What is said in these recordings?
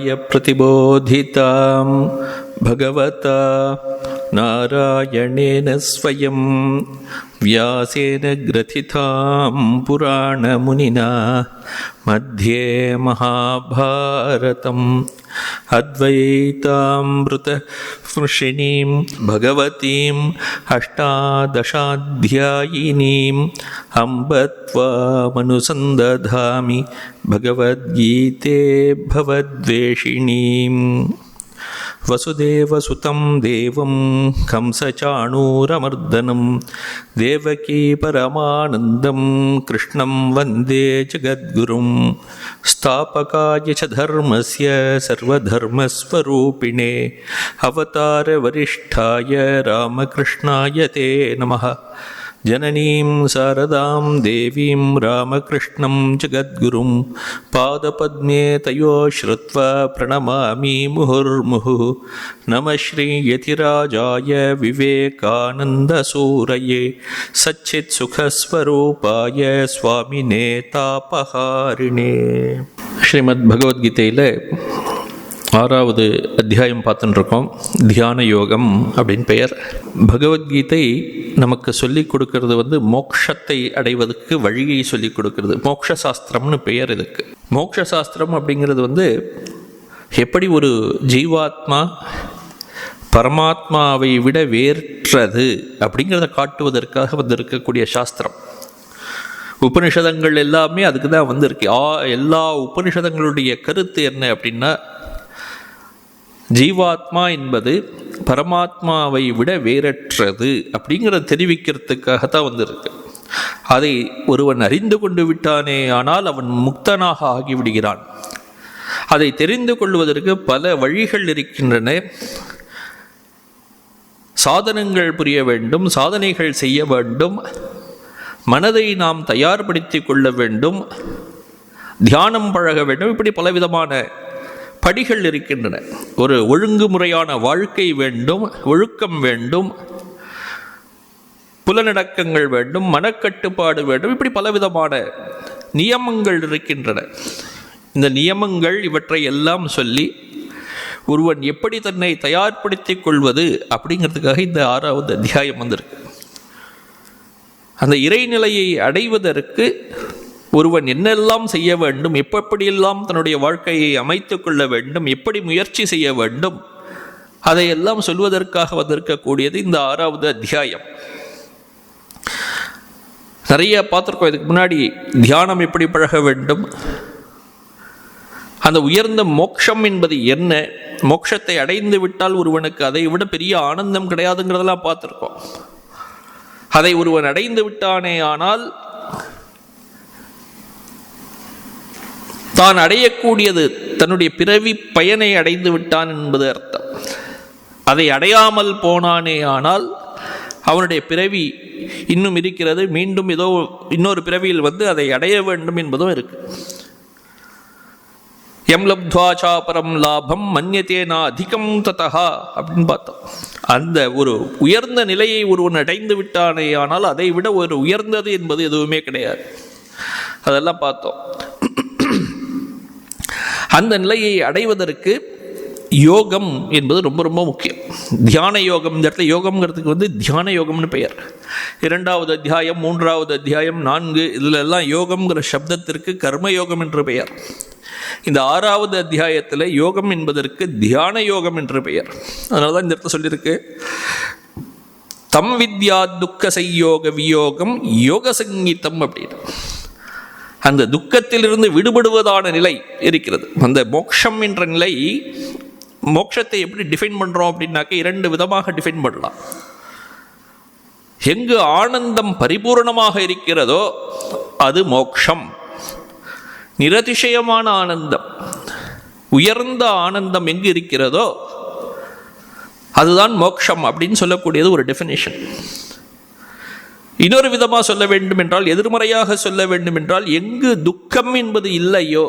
श्रुताय प्रतिबोधितां भगवता नारायणेन स्वयं व्यासेन ग्रथितां पुराणमुनिना मध्ये महाभारतम् अद्वैतामृतवर्षिणीं भगवतीम् अष्टादशाध्यायिनीम् अम्ब त्वामनुसन्दधामि भगवद्गीते भवद्वेषिणीम्। वसुदेवसुतं देवं कंसचाणूरमर्दनं देवकी परमानन्दं कृष्णं वन्दे जगद्गुरुं। स्थापकाय च धर्मस्य सर्वधर्मस्वरूपिणे अवतारवरिष्ठाय रामकृष्णाय ते नमः। जननीं शारदां देवीं रामकृष्णं जगद्गुरुं पादपद्मे तयो श्रुत्वा प्रणमामि मुहुर्मुहुः। नमः श्रीयतिराजाय विवेकानन्दसूरये सच्चित्सुखस्वरूपाय स्वामिने तापहारिणे। ஸ்ரீமத் பகவத்கீதையில் 6வது அத்தியாயம் பார்த்துட்டு இருக்கோம். தியான யோகம் அப்படின்னு பெயர். பகவத்கீதை நமக்கு சொல்லிக் கொடுக்கறது மோட்சத்தை அடைவதற்கு வழியை சொல்லிக் கொடுக்கறது. மோட்ச சாஸ்திரம்னு பெயர் இதுக்கு. மோட்ச சாஸ்திரம் அப்படிங்கிறது எப்படி ஒரு ஜீவாத்மா பரமாத்மாவை விட வேற்றது அப்படிங்கிறத காட்டுவதற்காக இருக்கக்கூடிய சாஸ்திரம். உபனிஷதங்கள் எல்லாமே அதுக்கு தான் வந்திருக்கு. எல்லா உபனிஷதங்களுடைய கருத்து என்ன அப்படின்னா, ஜீவாத்மா என்பது பரமாத்மாவை விட வேறற்றது அப்படிங்கிறத தெரிவிக்கிறதுக்காகத்தான் வந்திருக்கு. அதை ஒருவன் அறிந்து கொண்டு விட்டானே ஆனால் அவன் முக்தனாக ஆகிவிடுகிறான். அதை தெரிந்து கொள்வதற்கு பல வழிகள் இருக்கின்றன. சாதனங்கள் புரிய வேண்டும், சாதனைகள் செய்ய வேண்டும், மனதை நாம் தயார்படுத்தி கொள்ள வேண்டும், தியானம் பழக வேண்டும். இப்படி பலவிதமான படிகள் இருக்கின்றன. ஒரு ஒழுங்குமுறையான வாழ்க்கை வேண்டும், ஒழுக்கம் வேண்டும், புலனடக்கங்கள் வேண்டும், மனக்கட்டுப்பாடு வேண்டும். இப்படி பலவிதமான நியமங்கள் இருக்கின்றன. இந்த நியமங்கள் இவற்றை எல்லாம் சொல்லி ஒருவன் எப்படி தன்னை தயார்படுத்தி கொள்வது அப்படிங்கிறதுக்காக இந்த 6வது அத்தியாயம் வந்திருக்கு. அந்த இறைநிலையை அடைவதற்கு ஒருவன் என்னெல்லாம் செய்ய வேண்டும், எப்படியெல்லாம் தன்னுடைய வாழ்க்கையை அமைத்து கொள்ள வேண்டும், எப்படி முயற்சி செய்ய வேண்டும், அதையெல்லாம் சொல்வதற்காக வந்திருக்கக்கூடியது இந்த 6வது அத்தியாயம். நிறைய பார்த்துருக்கோம். இதுக்கு முன்னாடி தியானம் எப்படி பழக வேண்டும், அந்த உயர்ந்த மோட்சம் என்பது என்ன, மோட்சத்தை அடைந்து விட்டால் ஒருவனுக்கு அதை விட பெரிய ஆனந்தம் கிடையாதுங்கிறதெல்லாம் பார்த்துருக்கோம். அதை ஒருவன் அடைந்து விட்டானே ஆனால் தான் அடையக்கூடியது தன்னுடைய பிறவி பயனை அடைந்து விட்டான் என்பது அர்த்தம். அதை அடையாமல் போனானே ஆனால் அவனுடைய பிறவி இன்னும் இருக்கிறது, மீண்டும் ஏதோ இன்னொரு பிறவியில் அதை அடைய வேண்டும் என்பதும் இருக்கு. எம் லப்த்வாச்சா பரம் லாபம் மன்யத்தேனா அதிகம் ததா அப்படின்னு பார்த்தோம். அந்த ஒரு உயர்ந்த நிலையை ஒருவன் அடைந்து விட்டானே ஆனால் அதை விட ஒரு உயர்ந்தது என்பது எதுவுமே கிடையாது. அதெல்லாம் பார்த்தோம். அந்த நிலையை அடைவதற்கு யோகம் என்பது ரொம்ப ரொம்ப முக்கியம். தியான யோகம், இந்த இடத்துல யோகம்ங்கிறதுக்கு தியான யோகம்னு பெயர். 2வது அத்தியாயம், 3வது அத்தியாயம், 4 இதில் எல்லாம் யோகம்ங்கிற சப்தத்திற்கு கர்மயோகம் என்று பெயர். இந்த 6வது அத்தியாயத்தில் யோகம் என்பதற்கு தியான யோகம் என்று பெயர். அதனால தான் இந்த இடத்துல சொல்லியிருக்கு, தம் வித்யா துக்க செய்யோக வியோகம் யோக சங்கீதம் அப்படின்னு. அந்த துக்கத்திலிருந்து விடுபடுவதான நிலை இருக்கிறது. அந்த மோட்சம் என்ற நிலை, மோட்சத்தை எப்படி டிஃபைன் பண்ணுறோம் அப்படின்னாக்க 2 விதமாக டிஃபைன் பண்ணலாம். எங்கு ஆனந்தம் பரிபூர்ணமாக இருக்கிறதோ அது மோட்சம். நிரதிசயமான ஆனந்தம், உயர்ந்த ஆனந்தம் எங்கு இருக்கிறதோ அதுதான் மோட்சம் அப்படின்னு சொல்லக்கூடியது ஒரு டெஃபினேஷன். இன்னொரு விதமாக சொல்ல வேண்டும் என்றால், எதிர்மறையாக சொல்ல வேண்டும் என்றால், எங்கு துக்கம் என்பது இல்லையோ,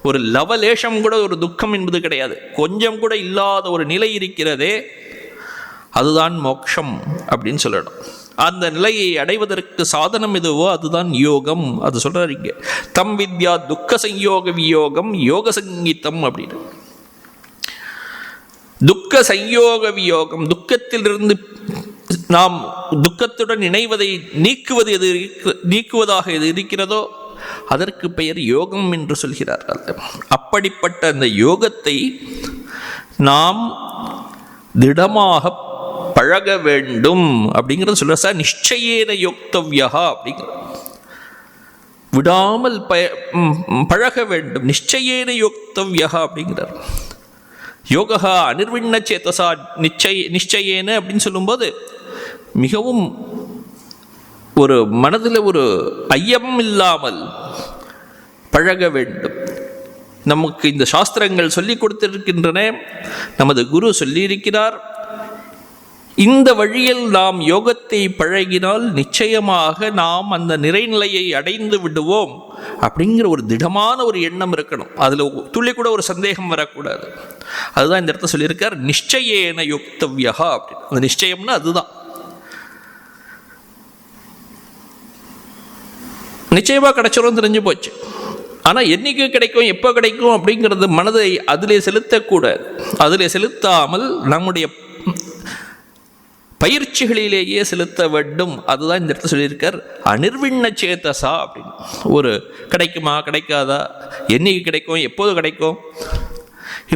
ஒரு லவலேஷம் கூட ஒரு துக்கம் என்பது கிடையாது, கொஞ்சம் கூட இல்லாத ஒரு நிலை இருக்கிறதே, அதுதான் மோட்சம் அப்படின்னு சொல்லணும். அந்த நிலையை அடைவதற்கு சாதனம் எதுவோ அதுதான் யோகம். அது சொல்றாரு இங்க, தம் வித்யா துக்க சம்யோக வியோகம் யோக சங்கீதம் அப்படின்னு. துக்க சம்யோக வியோகம், துக்கத்திலிருந்து நாம் துக்கத்துடன் இணைவதை நீக்குவதாக எது இருக்கிறதோ அதற்கு பெயர் யோகம் என்று சொல்கிறார்கள். அப்படிப்பட்ட அந்த யோகத்தை நாம் திடமாக பழக வேண்டும் அப்படிங்கிறது சொல்ற. சார் நிச்சயேன யோக்தவ்யா அப்படிங்கிற, விடாமல் பழக வேண்டும். நிச்சயேன யோக்தவ்யா அப்படிங்கிறார். யோகா அனிர்விண்ண சேதசா நிச்சயேன அப்படின்னு சொல்லும்போது மிகவும் ஒரு மனதில் ஒரு ஐயம் இல்லாமல் பழக வேண்டும். நமக்கு இந்த சாஸ்திரங்கள் சொல்லிக் கொடுத்திருக்கின்றன, நமது குரு சொல்லியிருக்கிறார். இந்த வழியில் நாம் யோகத்தை பழகினால் நிச்சயமாக நாம் அந்த நிறைநிலையை அடைந்து விடுவோம் அப்படிங்கிற ஒரு திடமான ஒரு எண்ணம் இருக்கணும். அதில் துளி கூட ஒரு சந்தேகம் வரக்கூடாது. அதுதான் இந்த இடத்த சொல்லியிருக்கார், நிச்சயேன யுக்தவ்யா அப்படின்னு. அந்த நிச்சயம்னா அதுதான். நிச்சயமாக கிடைச்சிரும் தெரிஞ்சு போச்சு. ஆனால் என்னைக்கு கிடைக்கும், எப்போ கிடைக்கும் அப்படிங்கிறது மனதை அதிலே செலுத்தக்கூடாது. அதிலே செலுத்தாமல் நம்முடைய பயிற்சிகளிலேயே செலுத்த வேண்டும். அதுதான் இந்த இடத்துல சொல்லியிருக்கார், அனிர்விண்ண சேதசா அப்படின்னு. ஒரு கிடைக்குமா கிடைக்காதா, என்னைக்கு கிடைக்கும், எப்போது கிடைக்கும்,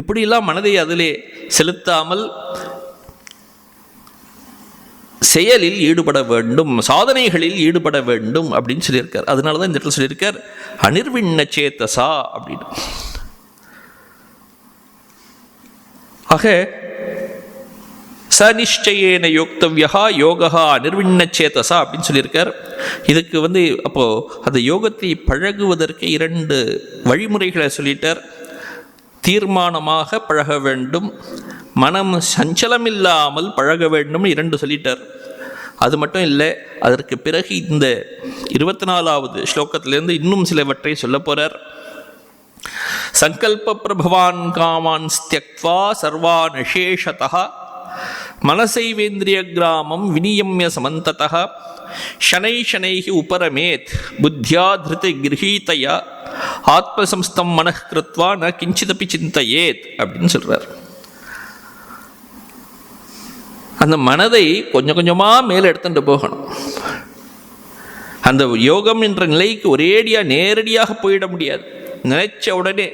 இப்படிலாம் மனதை அதிலே செலுத்தாமல் செயலில் ஈடுபட வேண்டும், சாதனைகளில் ஈடுபட வேண்டும் அப்படின்னு சொல்லியிருக்கார். அதனால தான் இந்த இடத்துல சொல்லியிருக்கார் அனிர்விண்ண சேதசா அப்படின்னு. ஆக சநிச்சயேன யோக்தவ்யா யோகா அனிர்விண்ண சேதசா அப்படின்னு சொல்லியிருக்கார். இதுக்கு அப்போது அந்த யோகத்தை பழகுவதற்கு 2 வழிமுறைகளை சொல்லிட்டார். தீர்மானமாக பழக வேண்டும், மனம் சஞ்சலமில்லாமல் பழக வேண்டும் 2 சொல்லிட்டார். அது மட்டும் இல்லை, அதற்கு பிறகு இந்த 24வது ஸ்லோகத்திலேருந்து இன்னும் சிலவற்றை சொல்ல போகிறார். சங்கல்ப பிரபவான் காமான் ஸ்த்யக்த்வா சர்வான் அசேஷதः மனசைவேந்திரிய கிராமம் விநியம்ய சமந்ததः ஷனை ஷனைஹி உபரமேத் புத்தியா திருதி கிரகீதயா ஆத்மசம்ஸ்தம் மனः கிருத்வா ந கிஞ்சிதபி சிந்தையேத் அப்படின்னு சொல்கிறார். அந்த மனதை கொஞ்சம் கொஞ்சமாக மேலே எடுத்துட்டு போகணும். அந்த யோகம் என்ற நிலைக்கு ஒரேடியாக நேரடியாக போயிட முடியாது. நினைச்ச உடனே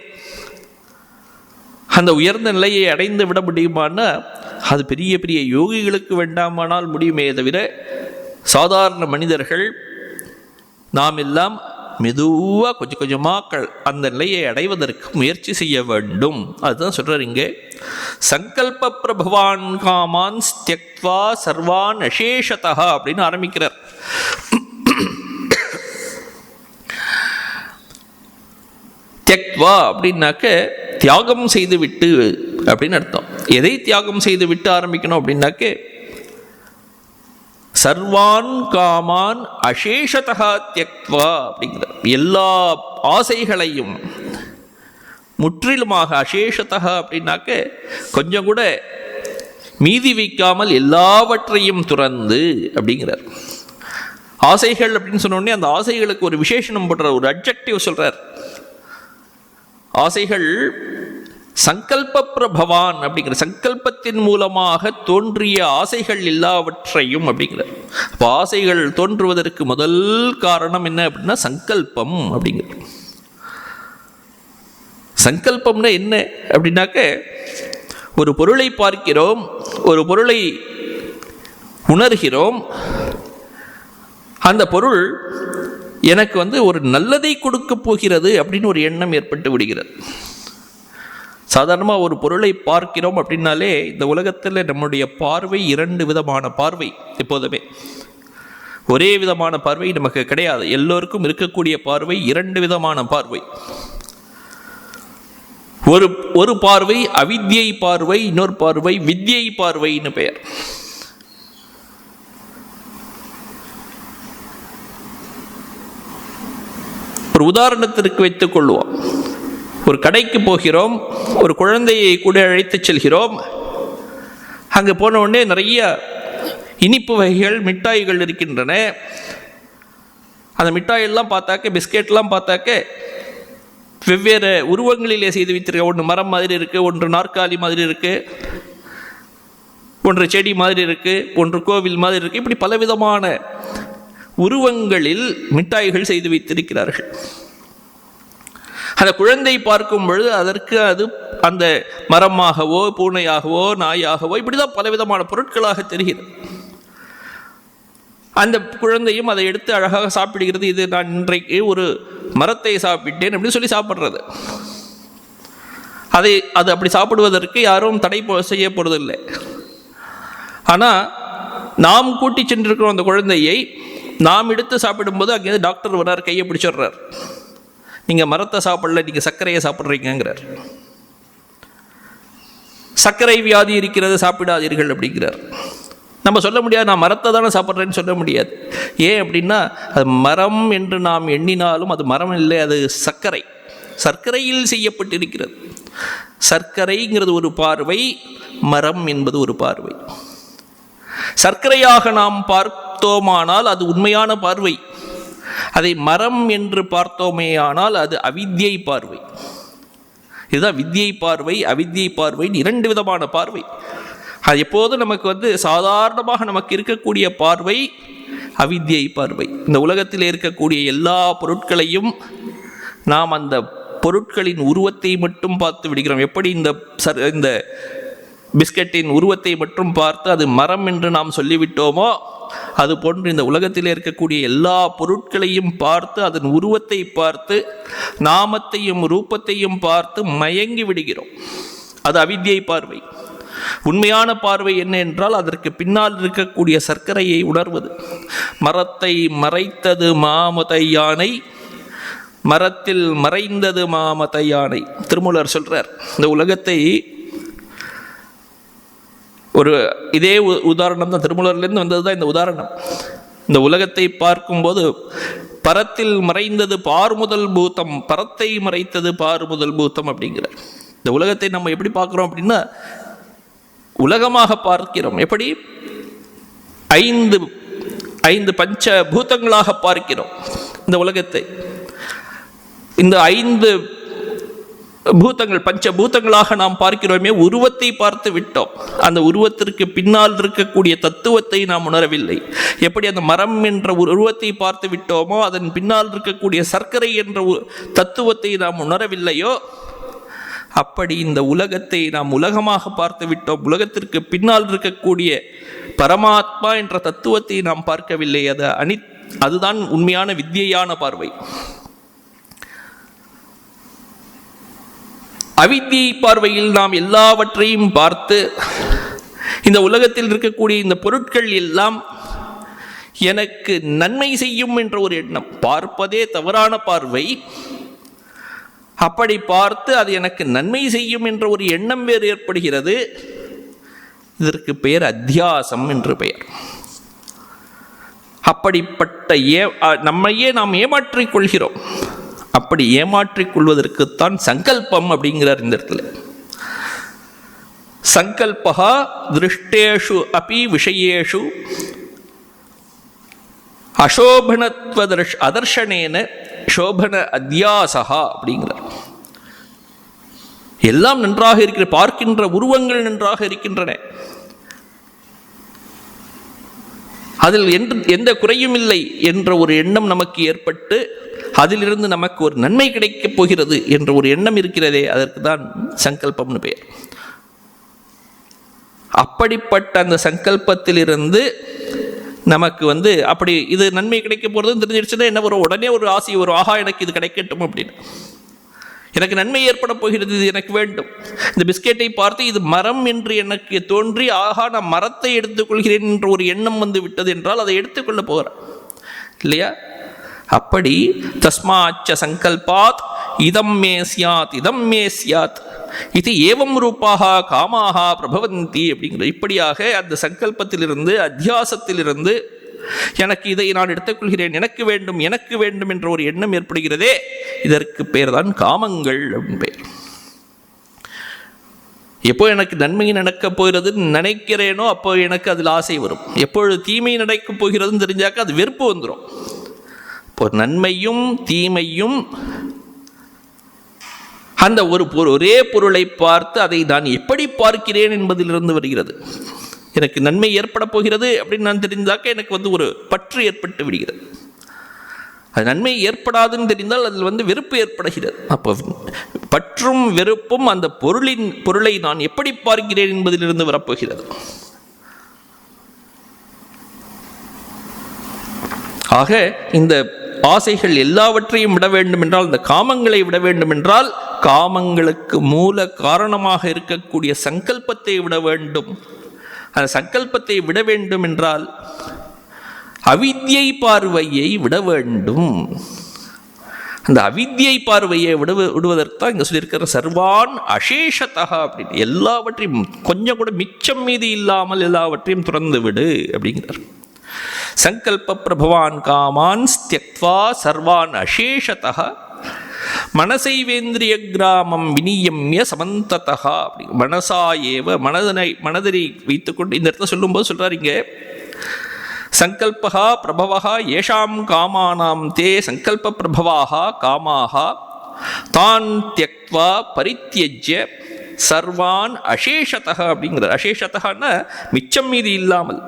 அந்த உயர்ந்த நிலையை அடைந்து விட முடியுமான்னா அது பெரிய பெரிய யோகிகளுக்கு வேண்டாமானால் முடியுமே தவிர சாதாரண மனிதர்கள் நாம் எல்லாம் மெதுவாக கொஞ்சம் கொஞ்சமாக அந்த நிலையை அடைவதற்கு முயற்சி செய்ய வேண்டும். அதுதான் சொல்கிறார் இங்கே, சங்கல்ப பிரபவான் காமான் ஸ்த்யக்த்வா சர்வான் அசேஷதா அப்படின்னு ஆரம்பிக்கிறார். தியக்த்வா அப்படின்னாக்க தியாகம் செய்து விட்டு அப்படின்னு அர்த்தம். எதை தியாகம் செய்து விட்டு ஆரம்பிக்கணும் அப்படின்னாக்க சர்வான் காமான் அசேஷதா தியக்த்வா அப்படிங்கிற எல்லா ஆசைகளையும் முற்றிலுமாக, அசேஷதா அப்படின்னாக்க கொஞ்சம் கூட மீதி வைக்காமல் எல்லாவற்றையும் துறந்து அப்படிங்கிறார். ஆசைகள் அப்படின்னு சொன்னோடனே அந்த ஆசைகளுக்கு ஒரு விசேஷனம் போடுற, ஒரு அட்ஜெக்டிவ் சொல்றார். ஆசைகள் சங்கல்ப பிரபவான் அப்படிங்கிற, சங்கல்பத்தின் மூலமாக தோன்றிய ஆசைகள் எல்லாவற்றையும் அப்படிங்கிற. அப்போ ஆசைகள் தோன்றுவதற்கு முதல் காரணம் என்ன அப்படின்னா சங்கல்பம் அப்படிங்கிற. சங்கல்பம்னா என்ன அப்படின்னாக்க, ஒரு பொருளை பார்க்கிறோம், ஒரு பொருளை உணர்கிறோம், அந்த பொருள் எனக்கு ஒரு நல்லதை கொடுக்க போகிறது அப்படின்னு ஒரு எண்ணம் ஏற்பட்டு விடுகிறது. சாதாரணமாக ஒரு பொருளை பார்க்கிறோம் அப்படின்னாலே இந்த உலகத்தில் நம்முடைய பார்வை 2 விதமான பார்வை. எப்போதுமே ஒரே விதமான பார்வை நமக்கு கிடையாது. எல்லோருக்கும் இருக்கக்கூடிய பார்வை 2 விதமான பார்வை. ஒரு பார்வை அவித்யை பார்வை, இன்னொரு பார்வை வித்யை பார்வைன்னு பெயர். ஒரு உதாரணத்திற்கு வைத்துக் கொள்வோம். ஒரு கடைக்கு போகிறோம், ஒரு குழந்தையை கூட அழைத்து செல்கிறோம். அங்கே போன உடனே நிறைய இனிப்பு வகைகள் மிட்டாய்கள் இருக்கின்றன. அந்த மிட்டாயெல்லாம் பார்த்தாக்க, பிஸ்கெட்லாம் பார்த்தாக்க வெவ்வேறு உருவங்களிலே செய்து வைத்திருக்க. ஒன்று மரம் மாதிரி இருக்குது, ஒன்று நாற்காலி மாதிரி இருக்குது, ஒன்று செடி மாதிரி இருக்குது, ஒன்று கோவில் மாதிரி இருக்குது. இப்படி பலவிதமான உருவங்களில் மிட்டாய்கள் செய்து வைத்திருக்கிறார்கள். அந்த குழந்தை பார்க்கும் பொழுது அதற்கு அது அந்த மரமாகவோ பூனையாகவோ நாயாகவோ இப்படிதான் பலவிதமான பொருட்களாக தெரிகிறது. அந்த குழந்தையும் அதை எடுத்து அழகாக சாப்பிடுகிறது. இது நான் இன்றைக்கு ஒரு மரத்தை சாப்பிட்டேன் அப்படின்னு சொல்லி சாப்பிட்றது. அது அப்படி சாப்பிடுவதற்கு யாரும் தடை செய்ய போறதில்லை. ஆனால் நாம் கூட்டி சென்றிருக்கிறோம் அந்த குழந்தையை. நாம் எடுத்து சாப்பிடும்போது அங்கே டாக்டர் வர்றார், கையை பிடிச்சிடுறார். நீங்கள் மரத்தை சாப்பிடல, நீங்கள் சர்க்கரையை சாப்பிட்றீங்கிறார். சர்க்கரை வியாதி இருக்கிறது, சாப்பிடாதீர்கள் அப்படிங்கிறார். நம்ம சொல்ல முடியாது, நான் மரத்தை தானே சாப்பிட்றேன்னு சொல்ல முடியாது. ஏன் அப்படின்னா, அது மரம் என்று நாம் எண்ணினாலும் அது மரம் இல்லை, அது சர்க்கரை, சர்க்கரையில் செய்யப்பட்டிருக்கிறது. சர்க்கரைங்கிறது ஒரு பார்வை, மரம் என்பது ஒரு பார்வை. சர்க்கரையாக நாம் பார்த்தோமானால் அது உண்மையான பார்வை. அதை மரம் என்று பார்த்தோமேயானால் அது அவித்யை பார்வை. இதுதான் வித்யை பார்வை, அவித்யை பார்வை, இரண்டு விதமான பார்வை. அது எப்போதும் நமக்கு சாதாரணமாக நமக்கு இருக்கக்கூடிய பார்வை அவித்யை பார்வை. இந்த உலகத்தில் இருக்கக்கூடிய எல்லா பொருட்களையும் நாம் அந்த பொருட்களின் உருவத்தை மட்டும் பார்த்து விடுகிறோம். எப்படி இந்த பிஸ்கட்டின் உருவத்தை மட்டும் பார்த்து அது மரம் என்று நாம் சொல்லிவிட்டோமோ, அது போன்று இந்த உலகத்தில் இருக்கக்கூடிய எல்லா பொருட்களையும் பார்த்து அதன் உருவத்தை பார்த்து நாமத்தையும் ரூபத்தையும் பார்த்து மயங்கி விடுகிறோம். அது அவித்யை பார்வை. உண்மையான பார்வை என்ன என்றால், அதற்கு பின்னால் இருக்கக்கூடிய சர்க்கரையை உணர்வது. மரத்தை மறைத்தது மாமதை யானை, மரத்தில் மறைந்தது மாமதை யானை. திருமூலர் சொல்றார். இந்த உலகத்தை இதே உதாரணம் தான், திருமூலர்லேருந்து வந்தது தான் இந்த உதாரணம். இந்த உலகத்தை பார்க்கும்போது பரத்தில் மறைந்தது பார்முதல் பூதம், பரத்தை மறைத்தது பார்முதல் பூதம் அப்படிங்கிறார். இந்த உலகத்தை நம்ம எப்படி பார்க்குறோம் அப்படின்னா, உலகமாக பார்க்கிறோம். எப்படி? ஐந்து பஞ்ச பூதங்களாக பார்க்கிறோம் இந்த உலகத்தை. இந்த 5 பூதங்கள் பஞ்சபூதங்களாக நாம் பார்க்கிறோமே, உருவத்தை பார்த்து விட்டோம். அந்த உருவத்திற்கு பின்னால் இருக்கக்கூடிய தத்துவத்தை நாம் உணரவில்லை. எப்படி அந்த மரம் என்ற உருவத்தை பார்த்து விட்டோமோ, அதன் பின்னால் இருக்கக்கூடிய சர்க்கரை என்ற தத்துவத்தை நாம் உணரவில்லையோ, அப்படி இந்த உலகத்தை நாம் உலகமாக பார்த்து விட்டோம். உலகத்திற்கு பின்னால் இருக்கக்கூடிய பரமாத்மா என்ற தத்துவத்தை நாம் பார்க்கவில்லை. அதுதான் உண்மையான வித்யான பார்வை. அவித்யை பார்வையில் நாம் எல்லாவற்றையும் பார்த்து, இந்த உலகத்தில் இருக்கக்கூடிய இந்த பொருட்கள் எல்லாம் எனக்கு நன்மை செய்யும் என்ற ஒரு எண்ணம். பார்ப்பதே தவறான பார்வை. அப்படி பார்த்து அது எனக்கு நன்மை செய்யும் என்ற ஒரு எண்ணம் வேறு ஏற்படுகிறது. இதற்கு பெயர் அத்தியாசம் என்று பெயர். அப்படிப்பட்ட நம்மையே நாம் ஏமாற்றிக் கொள்கிறோம். அப்படி ஏமாற்றிக் கொள்வதற்குத்தான் சங்கல்பம் அப்படிங்கிறார் இந்த இடத்துல. சங்கல்பா திருஷ்டேஷு அபி விஷயேஷு அசோபனத்வ அதர்ஷனேன சோபன அத்தியாசகா அப்படிங்கிறார். எல்லாம் நன்றாக இருக்கிற, பார்க்கின்ற உருவங்கள் நன்றாக இருக்கின்றன, அதில் எந்த குறையும் இல்லை என்ற ஒரு எண்ணம் நமக்கு ஏற்பட்டு அதிலிருந்து நமக்கு ஒரு நன்மை கிடைக்கப் போகிறது என்ற ஒரு எண்ணம் இருக்கிறதே, அதற்கு தான் சங்கல்பம்னு பெயர். அப்படிப்பட்ட அந்த சங்கல்பத்திலிருந்து நமக்கு அப்படி இது நன்மை கிடைக்க போகிறதுன்னு தெரிஞ்சிடுச்சுன்னா என்ன வரும்? உடனே ஒரு ஆசை வரும், ஆஹா எனக்கு இது கிடைக்கட்டும் அப்படின்னு, எனக்கு நன்மை ஏற்பட போகிறது, இது எனக்கு வேண்டும். இந்த பிஸ்கெட்டை பார்த்து இது மரம் என்று எனக்கு தோன்றி, ஆஹா நான் மரத்தை எடுத்துக்கொள்கிறேன் என்ற ஒரு எண்ணம் விட்டது என்றால் அதை எடுத்துக்கொள்ள போகிறேன் இல்லையா? அப்படி தஸ்மாச்ச சங்கல்பாத் இதம் மே ஸ்யாத் இதம் மே ஸ்யாத் இது ஏவம் ரூபாக காமாக பிரபவந்தி அப்படிங்கிற. இப்படியாக அந்த சங்கல்பத்திலிருந்து அத்தியாசத்திலிருந்து எனக்கு இதை நான் எடுத்துக்கொள்கிறேன், எனக்கு வேண்டும் எனக்கு வேண்டும் என்ற ஒரு எண்ணம் ஏற்படுகிறதே, இதற்கு பெயர் தான் காமங்கள் அப்படின்னு பெயர். எப்போ எனக்கு நன்மை நடக்கப் போகிறதுன்னு நினைக்கிறேனோ அப்போ எனக்கு அதில் ஆசை வரும். எப்பொழுது தீமை நடக்கப் போகிறதுன்னு தெரிஞ்சாக்க அது வெறுப்பு வந்துடும். இப்போ நன்மையும் தீமையும் அந்த ஒரே பொருளை பார்த்து அதை நான் எப்படி பார்க்கிறேன் என்பதிலிருந்து வருகிறது. எனக்கு நன்மை ஏற்பட போகிறது அப்படின்னு நான் தெரிந்தாக்க எனக்கு ஒரு பற்று ஏற்பட்டு விடுகிறது. அது நன்மை ஏற்படாதுன்னு தெரிந்தால் அதில் வெறுப்பு ஏற்படுகிறது. அப்போ பற்றும் வெறுப்பும் அந்த பொருளை நான் எப்படி பார்க்கிறேன் என்பதிலிருந்து வரப்போகிறது. ஆக இந்த ஆசைகள் எல்லாவற்றையும் விட வேண்டும் என்றால், இந்த காமங்களை விட வேண்டும் என்றால், காமங்களுக்கு மூல காரணமாக இருக்கக்கூடிய சங்கல்பத்தை விட வேண்டும். அந்த சங்கல்பத்தை விட வேண்டும் என்றால் அவித்யை பார்வையை விட வேண்டும். அந்த அவித்யை பார்வையை விடுவதற்கு தான் இங்கே சொல்லியிருக்கிற சர்வான் அசேஷத்தகா அப்படின்னு, எல்லாவற்றையும் கொஞ்சம் கூட மிச்சம் மீதி இல்லாமல் எல்லாவற்றையும் துறந்து விடு அப்படிங்கிறார். சங்கல்ப பிரபவான் காமான் ஸ்த்யக்த்வா சர்வான் அசேஷத்தகா மனசைவேந்திரிய கிராமம் வினியம்ய சமந்ததா அப்படி மனசா ஏவ மனதனை வைத்துக்கொண்டு இந்த இடத்துல சொல்லும்போது சொல்றாருங்க, சங்கல்பா பிரபவா ஏஷாம் காமானாம் தே சங்கல்ப பிரபவாக காமாக தான் தியக்த்வா பரித்யஜ்ய சர்வான் அசேஷதா அப்படிங்கிறார். அசேஷதான்னா மிச்சம் மீதி இல்லாமல்,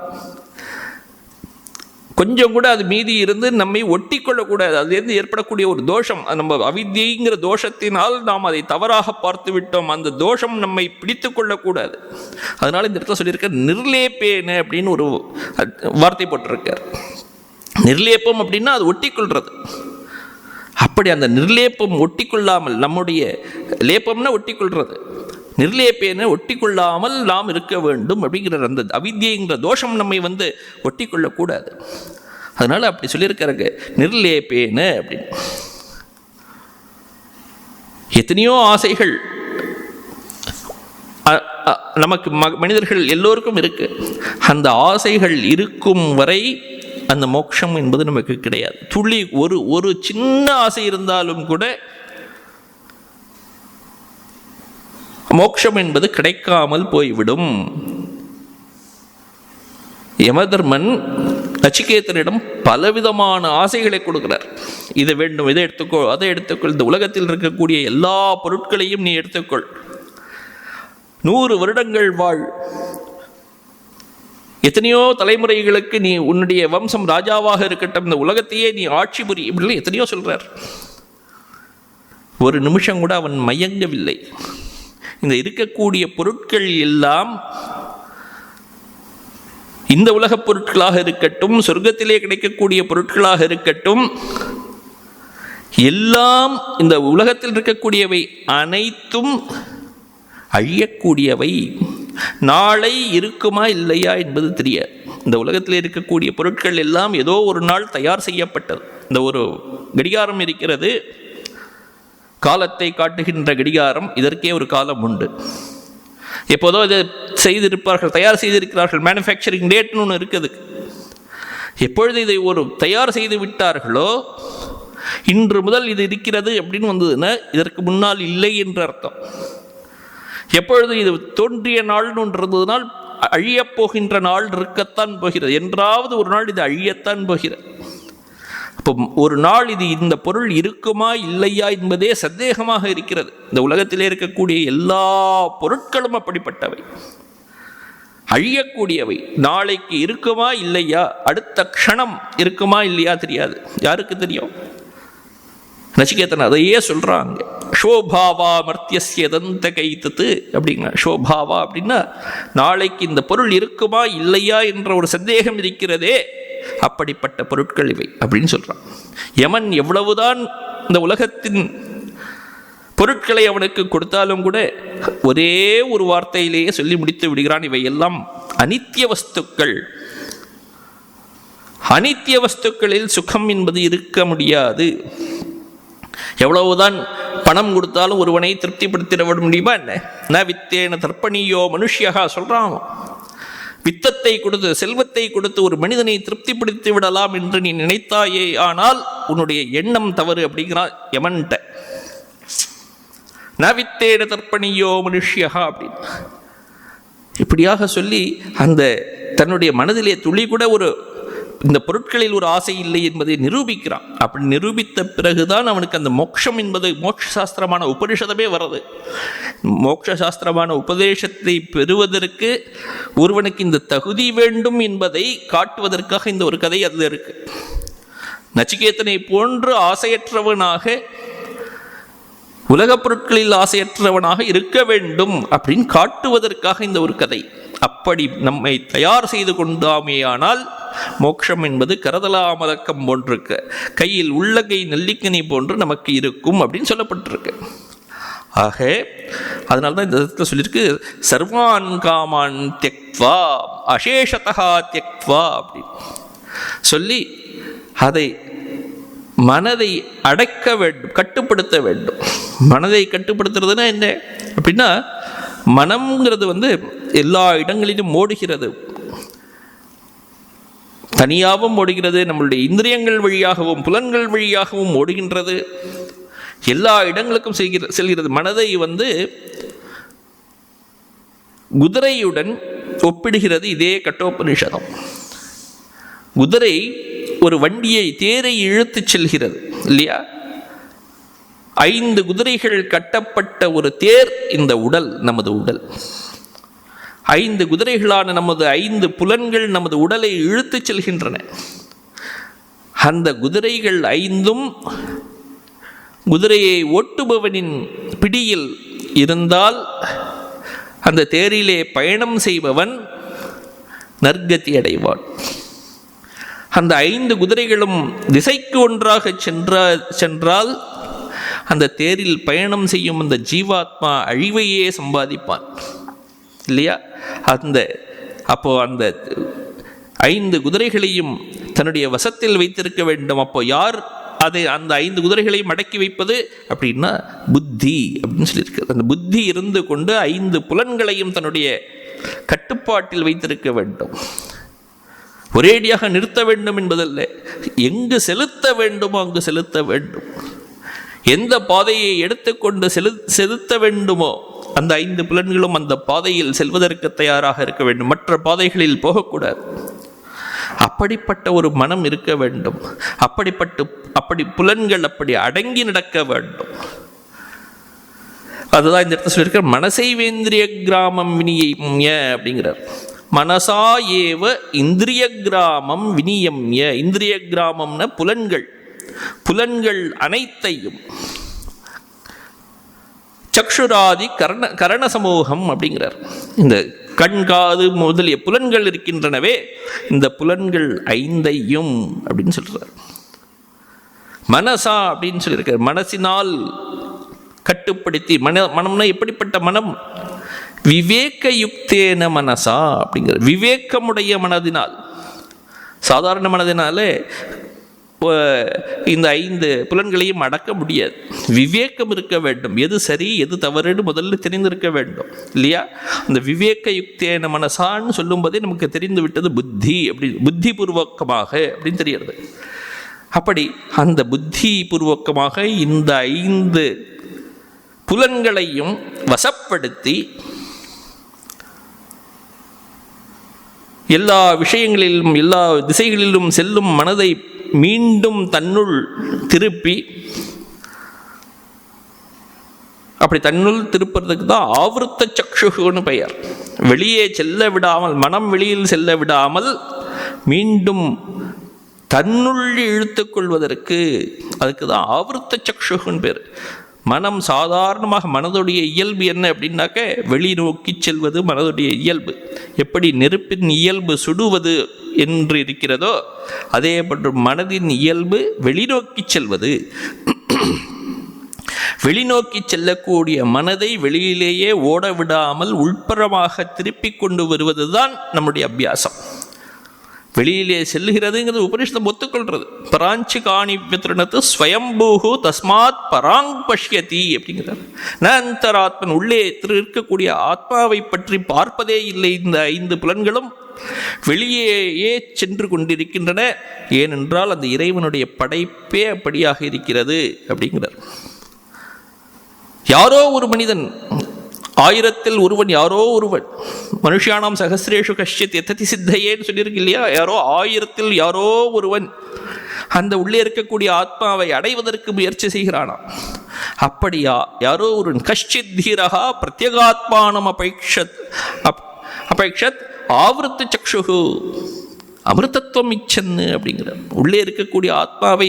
கொஞ்சம் கூட அது மீதி இருந்து நம்மை ஒட்டி கொள்ளக்கூடாது. அதுலேருந்து ஏற்படக்கூடிய ஒரு தோஷம், நம்ம அவித்யைங்கிற தோஷத்தினால் நாம் அதை தவறாக பார்த்து விட்டோம், அந்த தோஷம் நம்மை பிடித்து கொள்ளக்கூடாது. அதனால இந்த இடத்துல சொல்லியிருக்க நிர்லேப்பேன அப்படின்னு ஒரு வார்த்தை போட்டிருக்கார். நிர்லேப்பம் அப்படின்னா அது ஒட்டி கொள்றது. அப்படி அந்த நிர்லேப்பம் ஒட்டி கொள்ளாமல், நம்முடைய லேப்பம்னா ஒட்டி கொள்றது, நிர்லேப்பேன ஒட்டி கொள்ளாமல் நாம் இருக்க வேண்டும் அப்படிங்கிற அந்த அவித்யைங்கிற தோஷம் நம்மை ஒட்டி கொள்ளக்கூடாது. அதனால அப்படி சொல்லியிருக்காருங்க நிர்லேப்பேன அப்படின்னு. எத்தனையோ ஆசைகள் நமக்கு மனிதர்கள் எல்லோருக்கும் இருக்கு. அந்த ஆசைகள் இருக்கும் வரை அந்த மோட்சம் என்பது நமக்கு கிடையாது. துளி ஒரு சின்ன ஆசை இருந்தாலும் கூட மோட்சம் என்பது கிடைக்காமல் போய்விடும். யமதர்மன் நச்சிகேதனிடம் பலவிதமான ஆசைகளை கொடுக்கிறார். இதை வேண்டும், இதை எடுத்துக்கொள், அதை எடுத்துக்கொள், இந்த உலகத்தில் இருக்கக்கூடிய எல்லா பொருட்களையும் நீ எடுத்துக்கொள், 100 வருடங்கள் வாழ், எத்தனையோ தலைமுறைகளுக்கு நீ உன்னுடைய வம்சம் ராஜாவாக இருக்கட்டும், இந்த உலகத்தையே நீ ஆட்சி புரி, இப்படி எத்தனையோ சொல்றார். ஒரு நிமிஷம் கூட அவன் மயங்கவில்லை. இந்த இருக்கக்கூடிய பொருட்கள் எல்லாம் இந்த உலகப் பொருட்களாக இருக்கட்டும், சொர்க்கத்திலே கிடைக்கக்கூடிய பொருட்களாக இருக்கட்டும், எல்லாம் இந்த உலகத்தில் இருக்கக்கூடியவை அனைத்தும் அழியக்கூடியவை. நாளை இருக்குமா இல்லையா என்பது தெரியாது. இந்த உலகத்தில் இருக்கக்கூடிய பொருட்கள் எல்லாம் ஏதோ ஒரு நாள் தயார் செய்யப்பட்டது. இந்த ஒரு கடிகாரம் இருக்கிறது, காலத்தை காட்டுகின்ற கடிகாரம், இதற்கே ஒரு காலம் உண்டு. எப்போதோ இதை செய்திருப்பார்கள், தயார் செய்திருக்கிறார்கள், மேனுஃபேக்சரிங் டேட்னு ஒன்று இருக்குது. எப்பொழுது இதை ஒரு தயார் செய்து விட்டார்களோ, இன்று முதல் இது இருக்கிறது அப்படின்னு வந்ததுன்னா இதற்கு முன்னால் இல்லை என்று அர்த்தம். எப்பொழுது இது தோன்றிய நாள்னு ஒன்று இருந்ததுனால் அழியப்போகின்ற நாள் இருக்கத்தான் போகிறது, என்றாவது ஒரு நாள் இது அழியத்தான் போகிறது. அப்போ ஒரு நாள் இது இந்த பொருள் இருக்குமா இல்லையா என்பதே சந்தேகமாக இருக்கிறது. இந்த உலகத்திலே இருக்கக்கூடிய எல்லா பொருட்களும் அப்படிப்பட்டவை, அழியக்கூடியவை. நாளைக்கு இருக்குமா இல்லையா, அடுத்த க்ஷணம் இருக்குமா இல்லையா தெரியாது. யாருக்கு தெரியும்? நச்சிகேதன் அதையே சொல்றாங்க. ஷோபாவா மர்த்தியஸ்ய தந்த கைத்தது அப்படிங்க. ஷோபாவா அப்படின்னா நாளைக்கு இந்த பொருள் இருக்குமா இல்லையா என்ற ஒரு சந்தேகம் இருக்கிறதே, அப்படிப்பட்ட பொருட்கள் இவை அப்படின்னு சொல்றான். யமன் எவ்வளவுதான் இந்த உலகத்தின் பொருட்களை அவனுக்கு கொடுத்தாலும் கூட ஒரே ஒரு வார்த்தையிலேயே சொல்லி முடித்து விடுகிறான், இவை எல்லாம் அனித்திய வஸ்துக்கள். அனித்திய வஸ்துக்களில் சுகம் என்பது இருக்க முடியாது. எவ்வளவுதான் பணம் கொடுத்தாலும் ஒருவனை திருப்திப்படுத்திட விட முடியுமா என்ன? ந வித்தேன தர்ப்பணியோ மனுஷியா சொல்றான். வித்தத்தை கொடுத்து, செல்வத்தை கொடுத்து ஒரு மனிதனை திருப்திப்படுத்தி விடலாம் என்று நீ நினைத்தாயே, ஆனால் உன்னுடைய எண்ணம் தவறு அப்படிங்கிறான் யமன்ட்ட. நவித்தேன தர்ப்பணியோ மனுஷ்யா அப்படின்னு இப்படியாக சொல்லி அந்த தன்னுடைய மனதிலே துளி கூட இந்த பொருட்களில் ஒரு ஆசை இல்லை என்பதை நிரூபிக்கிறான். அப்படி நிரூபித்த பிறகுதான் அவனுக்கு அந்த மோட்சம் என்பது மோட்ச சாஸ்திரமான உபனிஷதமே வர்றது. மோட்ச சாஸ்திரமான உபதேசத்தை பெறுவதற்கு ஒருவனுக்கு இந்த தகுதி வேண்டும் என்பதை காட்டுவதற்காக இந்த ஒரு கதை அது இருக்கு. நச்சிகேதனை போன்று ஆசையற்றவனாக, உலகப் பொருட்களில் ஆசையற்றவனாக இருக்க வேண்டும் அப்படின்னு காட்டுவதற்காக இந்த ஒரு கதை. அப்படி நம்மை தயார் செய்து கொண்டாமேயானால் மோட்சம் என்பது கரதலாமலக்கம் போன்றிருக்க, கையில் உள்ளகை நெல்லிக்கனி போன்று நமக்கு இருக்கும் அப்படின்னு சொல்லப்பட்டிருக்கு. ஆக அதனால தான் இந்த இடத்துல சொல்லியிருக்கு, சர்வான் காமான் தியக்த்வா அசேஷதா தியக்த்வா அப்படின்னு சொல்லி அதை மனதை அடக்க வேண்டும், கட்டுப்படுத்த வேண்டும். மனதை கட்டுப்படுத்துறதுன்னா என்ன அப்படின்னா, மனம்ங்கிறது எல்லா இடங்களிலும் ஓடுகிறது, தனியாகவும் ஓடுகிறது, நம்மளுடைய இந்திரியங்கள் வழியாகவும் புலன்கள் வழியாகவும் ஓடுகின்றது, எல்லா இடங்களுக்கும் செல்கிறது. மனதை குதிரையுடன் ஒப்பிடுகிறது இதே கட்டோபனிஷதம். குதிரை ஒரு வண்டியை, தேரை இழுத்து செல்கிறது இல்லையா? 5 குதிரைகள் கட்டப்பட்ட ஒரு தேர் இந்த உடல், நமது உடல். 5 குதிரைகளான நமது 5 புலன்கள் நமது உடலை இழுத்து செல்கின்றன. அந்த குதிரைகள் 5ம் குதிரையை ஓட்டுபவனின் பிடியில் இருந்தால் அந்த தேரிலே பயணம் செய்பவன் நற்கதி அடைவான். அந்த 5 குதிரைகளும் திசைக்கு ஒன்றாக சென்றால் அந்த தேரில் பயணம் செய்யும் அந்த ஜீவாத்மா அழிவையே சம்பாதிப்பான் இல்லையா? அப்போ அந்த 5 குதிரைகளையும் தன்னுடைய வசத்தில் வைத்திருக்க வேண்டும். அப்போ யார் அந்த 5 குதிரைகளையும் அடக்கி வைப்பது அப்படின்னா புத்தி அப்படின்னு சொல்லியிருக்கு. அந்த புத்தி இருந்து கொண்டு 5 புலன்களையும் தன்னுடைய கட்டுப்பாட்டில் வைத்திருக்க வேண்டும். ஒரேடியாக நிறுத்த வேண்டும் என்பதல்ல, எங்கு செலுத்த வேண்டுமோ அங்கு செலுத்த வேண்டும். எந்த பாதையை எடுத்துக்கொண்டு செலுத்த வேண்டுமோ அந்த 5 புலன்களும் அந்த பாதையில் செல்வதற்கு தயாராக இருக்க வேண்டும், மற்ற பாதைகளில் போகக்கூடாது. அப்படிப்பட்ட ஒரு மனம் இருக்க வேண்டும். அப்படி புலன்கள் அப்படி அடங்கி நடக்க வேண்டும். அதுதான் இந்த இடத்துல சொல்லியிருக்க, மனசைவேந்திரிய கிராமம் வினியம்ய அப்படிங்கிறார். மனசா ஏவ இந்திரிய கிராமம் வினியம்ய. இந்திரிய கிராமம்னா புலன்கள் அனைத்தையும், சக்ஷுராதி கரண சமூகம் அப்படிங்கிறார். இந்த கண், காது முதலிய புலன்கள் இருக்கின்றனவே, இந்த புலன்கள் 5ஐயும் அப்படின்னு சொல்றார். மனசா அப்படின்னு சொல்லியிருக்கார். மனசினால் கட்டுப்படுத்தி, மனம்னா எப்படிப்பட்ட மனம்? விவேக யுக்தேன மனசா அப்படிங்கிற, விவேகமுடைய மனதினால். சாதாரண மனதினாலே இந்த 5 புலன்களையும் அடக்க முடியாது. விவேகம் இருக்க வேண்டும், எது சரி எது தவறுன்னு முதல்ல தெரிந்திருக்க வேண்டும் இல்லையா? அந்த விவேக யுக்தேன மனசான்னு சொல்லும்போதே நமக்கு தெரிந்து விட்டது புத்தி, அப்படி புத்தி பூர்வக்கமாக அப்படின்னு தெரிகிறது. அப்படி அந்த புத்தி பூர்வக்கமாக இந்த 5 புலன்களையும் வசப்படுத்தி எல்லா விஷயங்களிலும் எல்லா திசைகளிலும் செல்லும் மனதை மீண்டும் தன்னுள் திருப்பி, அப்படி தன்னுள் திருப்பறதுக்கு தான் ஆவருத்த சக்ஷுன்னு பெயர். வெளியே செல்ல விடாமல், மனம் வெளியில் செல்ல விடாமல் மீண்டும் தன்னுள் இழுத்து கொள்வதற்கு, அதுக்கு தான் ஆவருத்த சக்ஷுன்னு பேர். மனம் சாதாரணமாக, மனதுடைய இயல்பு என்ன அப்படின்னாக்க வெளி நோக்கி செல்வது மனதுடைய இயல்பு. எப்படி நெருப்பின் இயல்பு சுடுவது என்று இருக்கிறதோ அதே போன்று மனதின் இயல்பு வெளிநோக்கி செல்வது. வெளிநோக்கி செல்லக்கூடிய மனதை வெளியிலேயே ஓட விடாமல் உள்புறமாக திருப்பி கொண்டு வருவதுதான் நம்முடைய அபியாசம். வெளியிலே செல்லுகிறதுங்கிறது உபனிஷதம் ஒத்துக்கொள்றது. பராஞ்சி காணி வித்ருணத்து ஸ்வயம்பூஹு தஸ்மாத் பராங் பஷ்யதி அப்படிங்கிறார். அந்தராத்மன் உள்ளே இருக்கக்கூடிய ஆத்மாவை பற்றி பார்ப்பதே இல்லை. இந்த 5 புலன்களும் வெளியேயே சென்று கொண்டிருக்கின்றன. ஏனென்றால் அந்த இறைவனுடைய படைப்பே அப்படியாக இருக்கிறது அப்படிங்கிறார். யாரோ ஒரு மனிதன், 1000-ல் ஒருவன், யாரோ ஒருவன், மனுஷியானாம் சகசிரேஷு கஷ்டித் எத்ததி சித்தையேன்னு சொல்லியிருக்கு இல்லையா? யாரோ 1000-ல் யாரோ ஒருவன் அந்த உள்ளே இருக்கக்கூடிய ஆத்மாவை அடைவதற்கு முயற்சி செய்கிறானாம். அப்படியா யாரோ ஒரு கஷ்டித் தீரஹா பிரத்யேகாத்மானம் அபேக்ஷத் ஆவருத்த சக்ஷுகு அமிர்தத்துவம் இச்சன்னு அப்படிங்கிற உள்ளே இருக்கக்கூடிய ஆத்மாவை,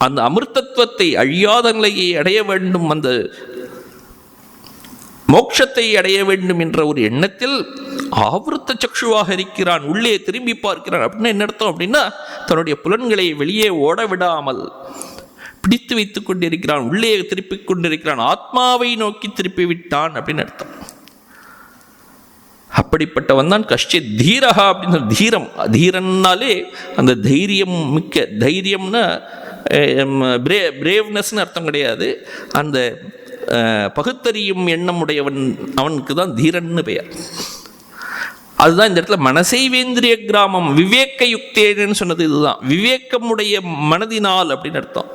அந்த அமிர்தத்துவத்தை, அழியாத நிலையை அடைய வேண்டும், அந்த மோட்சத்தை அடைய வேண்டும் என்ற ஒரு எண்ணத்தில் ஆவருத்த சக்ஷுவாக இருக்கிறான், உள்ளே திரும்பி பார்க்கிறான். அப்படின்னு என்ன அர்த்தம் அப்படின்னா, தன்னுடைய புலன்களை வெளியே ஓட விடாமல் பிடித்து வைத்துக் கொண்டிருக்கிறான், உள்ளே திருப்பிக் கொண்டிருக்கிறான், ஆத்மாவை நோக்கி திருப்பி விட்டான் அப்படின்னு அர்த்தம். அப்படிப்பட்டவன் தான் கஷ்டித் தீரஹா அப்படின்னு. தீரம், தீரன்னாலே அந்த தைரியம் மிக்க, தைரியம்னா பிரேவ்னஸ்ன்னு அர்த்தம் கிடையாது, அந்த பகுத்தறியும் எண்ணம் உடையவன், அவனுக்கு தான் தீரன்னு பெயர். அதுதான் இந்த இடத்துல மனசைவேந்திரிய கிராமம் விவேக யுக்தேன்னு சொன்னது இதுதான். விவேகமுடைய மனதினால் அப்படின்னு அர்த்தம்.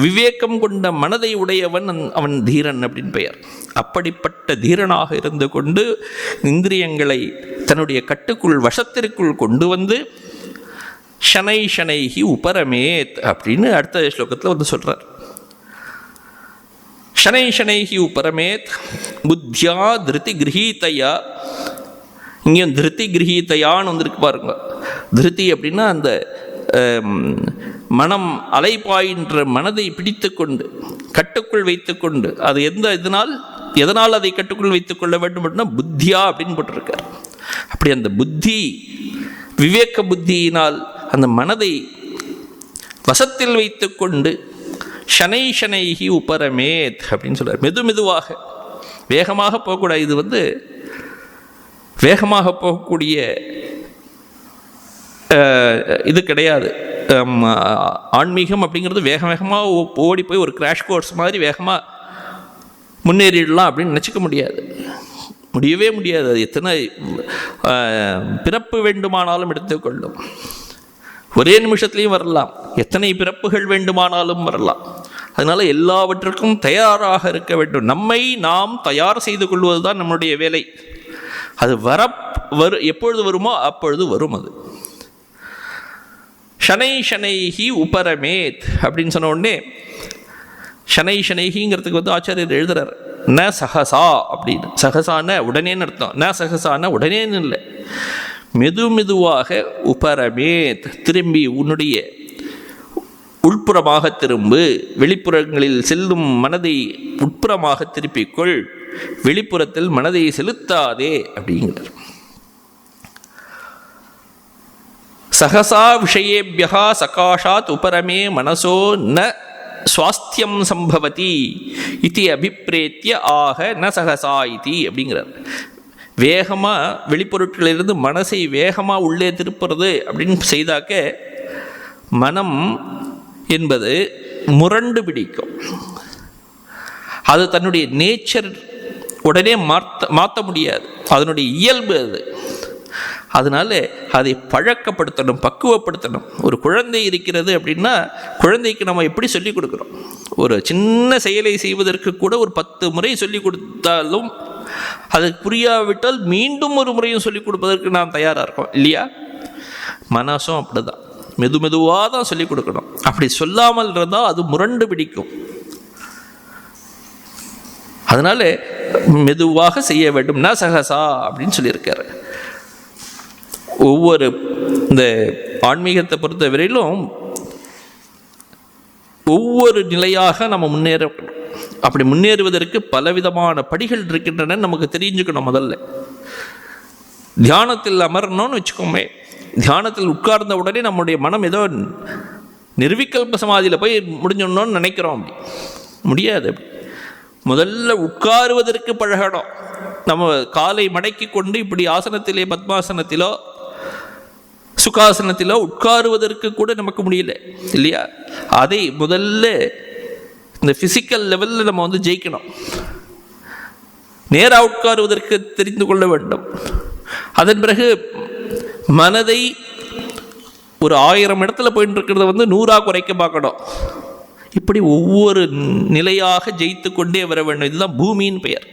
விவேகம் கொண்ட மனதை உடையவன் அவன் தீரன் அப்படின்னு பெயர். அப்படிப்பட்ட தீரனாக இருந்து கொண்டு இந்திரியங்களை தன்னுடைய கட்டுக்குள், வசத்திற்குள் கொண்டு வந்து ஷனை ஷனைஹி உபரமேத் அப்படின்னு அடுத்த ஸ்லோகத்தில் வந்து சொல்றார். ஷனை ஷனைஹி உபரமேத் புத்தியா திருதி கிரகீதையா. இங்கேயும் திருத்தி கிரகீதையான்னு வந்திருக்கு பாருங்க. திருத்தி அப்படின்னா அந்த மனம் அலைபாயின்ற மனதை பிடித்து கொண்டு கட்டுக்குள் வைத்து கொண்டு, அது எதனால் அதை கட்டுக்குள் வைத்துக் கொள்ள வேண்டும் அப்படின்னா புத்தியா அப்படின்னு போட்டிருக்கார். அப்படி அந்த புத்தி, விவேக புத்தியினால் அந்த மனதை வசத்தில் வைத்து கொண்டு ஷனை ஷனைஹி உபரமேத் அப்படின்னு சொல்றார். மெதுவாக, வேகமாக போகக்கூடாது. இது வந்து வேகமாக போகக்கூடிய இது கிடையாது. ஆன்மீகம் அப்படிங்கிறது வேகமாக ஓடி போய் ஒரு கிராஷ் கோர்ஸ் மாதிரி வேகமாக முன்னேறிடலாம் அப்படின்னு நினச்சிக்க முடியாது, முடியவே முடியாது. அது எத்தனை பிறப்பு வேண்டுமானாலும் எடுத்துக்கொள்ளும், ஒரே நிமிஷத்துலையும் வரலாம், எத்தனை பிறப்புகள் வேண்டுமானாலும் வரலாம். அதனால எல்லாவற்றுக்கும் தயாராக இருக்க வேண்டும். நம்மை நாம் தயார் செய்து கொள்வது தான் நம்முடைய வேலை. அது எப்பொழுது வருமோ அப்பொழுது வரும். அது ஷனை ஷனைஹி உபரமேத் அப்படின்னு சொன்ன உடனே, ஷனை ஷனைஹிங்கிறதுக்கு வந்து ஆச்சாரியர் எழுதுறார் ந சகசா அப்படின்னு. சகசான உடனேன்னு அர்த்தம், ந சகசான உடனேன்னு இல்லை, மெதுவாக உபரமேத் திரும்பி உன்னுடைய உள்புறமாக திரும்பு, வெளிப்புறங்களில் செல்லும் மனதை உட்புறமாக திருப்பிக்கொள், வெளிப்புறத்தில் மனதை செலுத்தாதே அப்படிங்கிறார். சகசா விஷயேபியா சகாஷாத் உபரமே மனசோ ந சுவாஸ்தியம் சம்பவதி இதி அபிப்ரேத்திய ஆக ந சகசா இதி அப்படிங்கிறார். வேகமாக வெளிப்பொருட்களிலிருந்து மனசை வேகமாக உள்ளே திருப்புறது அப்படின்னு செய்தாக்க மனம் என்பது முரண்டு பிடிக்கும். அது தன்னுடைய நேச்சர் உடனே மாற்ற முடியாது, அதனுடைய இயல்பு அது. அதனால அதை பழக்கப்படுத்தணும், பக்குவப்படுத்தணும். ஒரு குழந்தை இருக்கிறது அப்படின்னா குழந்தைக்கு நம்ம எப்படி சொல்லிக் கொடுக்குறோம்? ஒரு சின்ன செயலை செய்வதற்கு கூட ஒரு 10 முறை சொல்லிக் கொடுத்தாலும் அது புரியாவிட்டால் மீண்டும் ஒரு முறையும் சொல்லிக் கொடுப்பதற்கு நாம் தயாராக இருக்கோம் இல்லையா? மனசும் அப்படிதான், மெதுவாக தான் சொல்லிக் கொடுக்கணும். அப்படி சொல்லாமல் இருந்தால் அது முரண்டு பிடிக்கும். அதனால மெதுவாக செய்ய வேண்டும். ந சகசா அப்படின்னு சொல்லியிருக்காரு. ஒவ்வொரு இந்த ஆன்மீகத்தை பொறுத்த வரையிலும் ஒவ்வொரு நிலையாக நம்ம முன்னேறணும். அப்படி முன்னேறுவதற்கு பலவிதமான படிகள் இருக்கின்றன, நமக்கு தெரிஞ்சுக்கணும். முதல்ல தியானத்தில் அமரணும்னு வச்சுக்கோமே, தியானத்தில் உட்கார்ந்த உடனே நம்முடைய மனம் ஏதோ நிர்விகல்ப சமாதியில் போய் முடிஞ்சிடணும்னு நினைக்கிறோம். அப்படி முடியாது. முதல்ல உட்காருவதற்கு பழகணும். நம்ம காலை மடக்கி கொண்டு இப்படி ஆசனத்திலே, பத்மாசனத்திலோ சுகாசனத்திலோ உட்காருவதற்கு கூட நமக்கு முடியல இல்லையா? அதை முதல்ல இந்த ஃபிசிக்கல் லெவலில் நம்ம வந்து ஜெயிக்கணும். நேராக உட்காருவதற்கு தெரிந்து கொள்ள வேண்டும். அதன் பிறகு மனதை ஒரு 1000 இடத்துல போயிட்டு இருக்கிறத வந்து 100ஆக குறைக்க பார்க்கணும். இப்படி ஒவ்வொரு நிலையாக ஜெயித்து கொண்டே வர வேண்டும். இதுதான் பூமியின் பெயர்.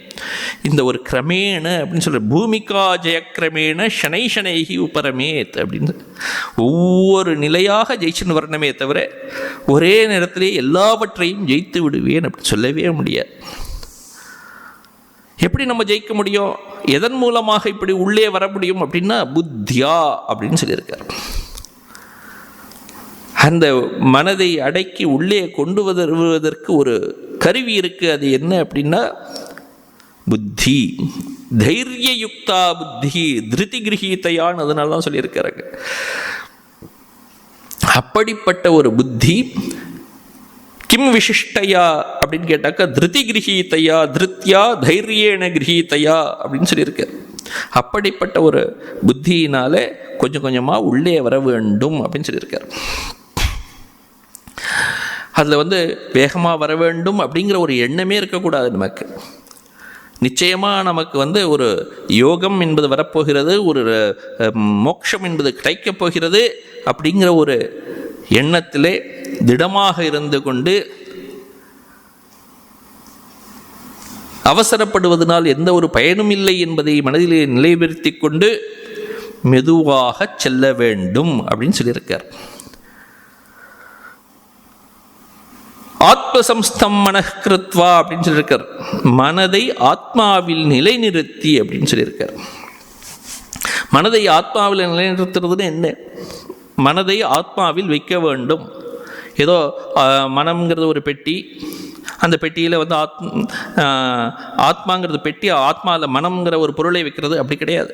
இந்த ஒரு கிரமேண அப்படின்னு சொல்ற பூமிகா ஜெயக்கிரமேண ஷனை ஷனைகி உபரமேத் அப்படின்னு ஒவ்வொரு நிலையாக ஜெயிச்சுன்னு வரணுமே தவிர ஒரே நேரத்திலே எல்லாவற்றையும் ஜெயித்து விடுவேன் அப்படின்னு சொல்லவே முடியாது. எப்படி நம்ம ஜெயிக்க முடியும்? எதன் மூலமாக இப்படி உள்ளே வர முடியும் அப்படின்னா புத்தியா அப்படின்னு சொல்லியிருக்கார். அந்த மனதை அடக்கி உள்ளே கொண்டு வருவதற்கு ஒரு கருவி இருக்கு. அது என்ன அப்படின்னா புத்தி. தைரியயுக்தா புத்தி திருதி கிரகீதையான்னு அதனால தான் சொல்லியிருக்காங்க. அப்படிப்பட்ட ஒரு புத்தி கிம் விசிஷ்டையா அப்படின்னு கேட்டாக்கா திருதி கிரகீதையா திருத்தியா தைரியேன கிரகீதையா அப்படின்னு சொல்லியிருக்கார். அப்படிப்பட்ட ஒரு புத்தியினால கொஞ்சம் கொஞ்சமாக உள்ளே வர வேண்டும் அப்படின்னு சொல்லியிருக்கார். அதில் வேகமாக வர வேண்டும் அப்படிங்கிற ஒரு எண்ணமே இருக்கக்கூடாது. நமக்கு நிச்சயமாக நமக்கு ஒரு யோகம் என்பது வரப்போகிறது, ஒரு மோட்சம் என்பது கிடைக்கப் போகிறது அப்படிங்கிற ஒரு எண்ணத்திலே திடமாக இருந்து கொண்டு அவசரப்படுவதனால் எந்த ஒரு பயனும் இல்லை என்பதை மனதிலே நிலைநிறுத்தி கொண்டு மெதுவாக செல்ல வேண்டும் அப்படின்னு சொல்லியிருக்கார். ஆத்மசம்ஸ்தம் மனக்கிருத்வா அப்படின்னு சொல்லியிருக்கார். மனதை ஆத்மாவில் நிலைநிறுத்தி அப்படின்னு சொல்லியிருக்கார். மனதை ஆத்மாவில் நிலைநிறுத்துறதுன்னு என்ன? மனதை ஆத்மாவில் வைக்க வேண்டும். ஏதோ மனம்ங்கிறது ஒரு பெட்டி, அந்த பெட்டியில் ஆத்மாங்கிறது பெட்டி, ஆத்மாவில் மனம்ங்கிற ஒரு பொருளை வைக்கிறது அப்படி கிடையாது.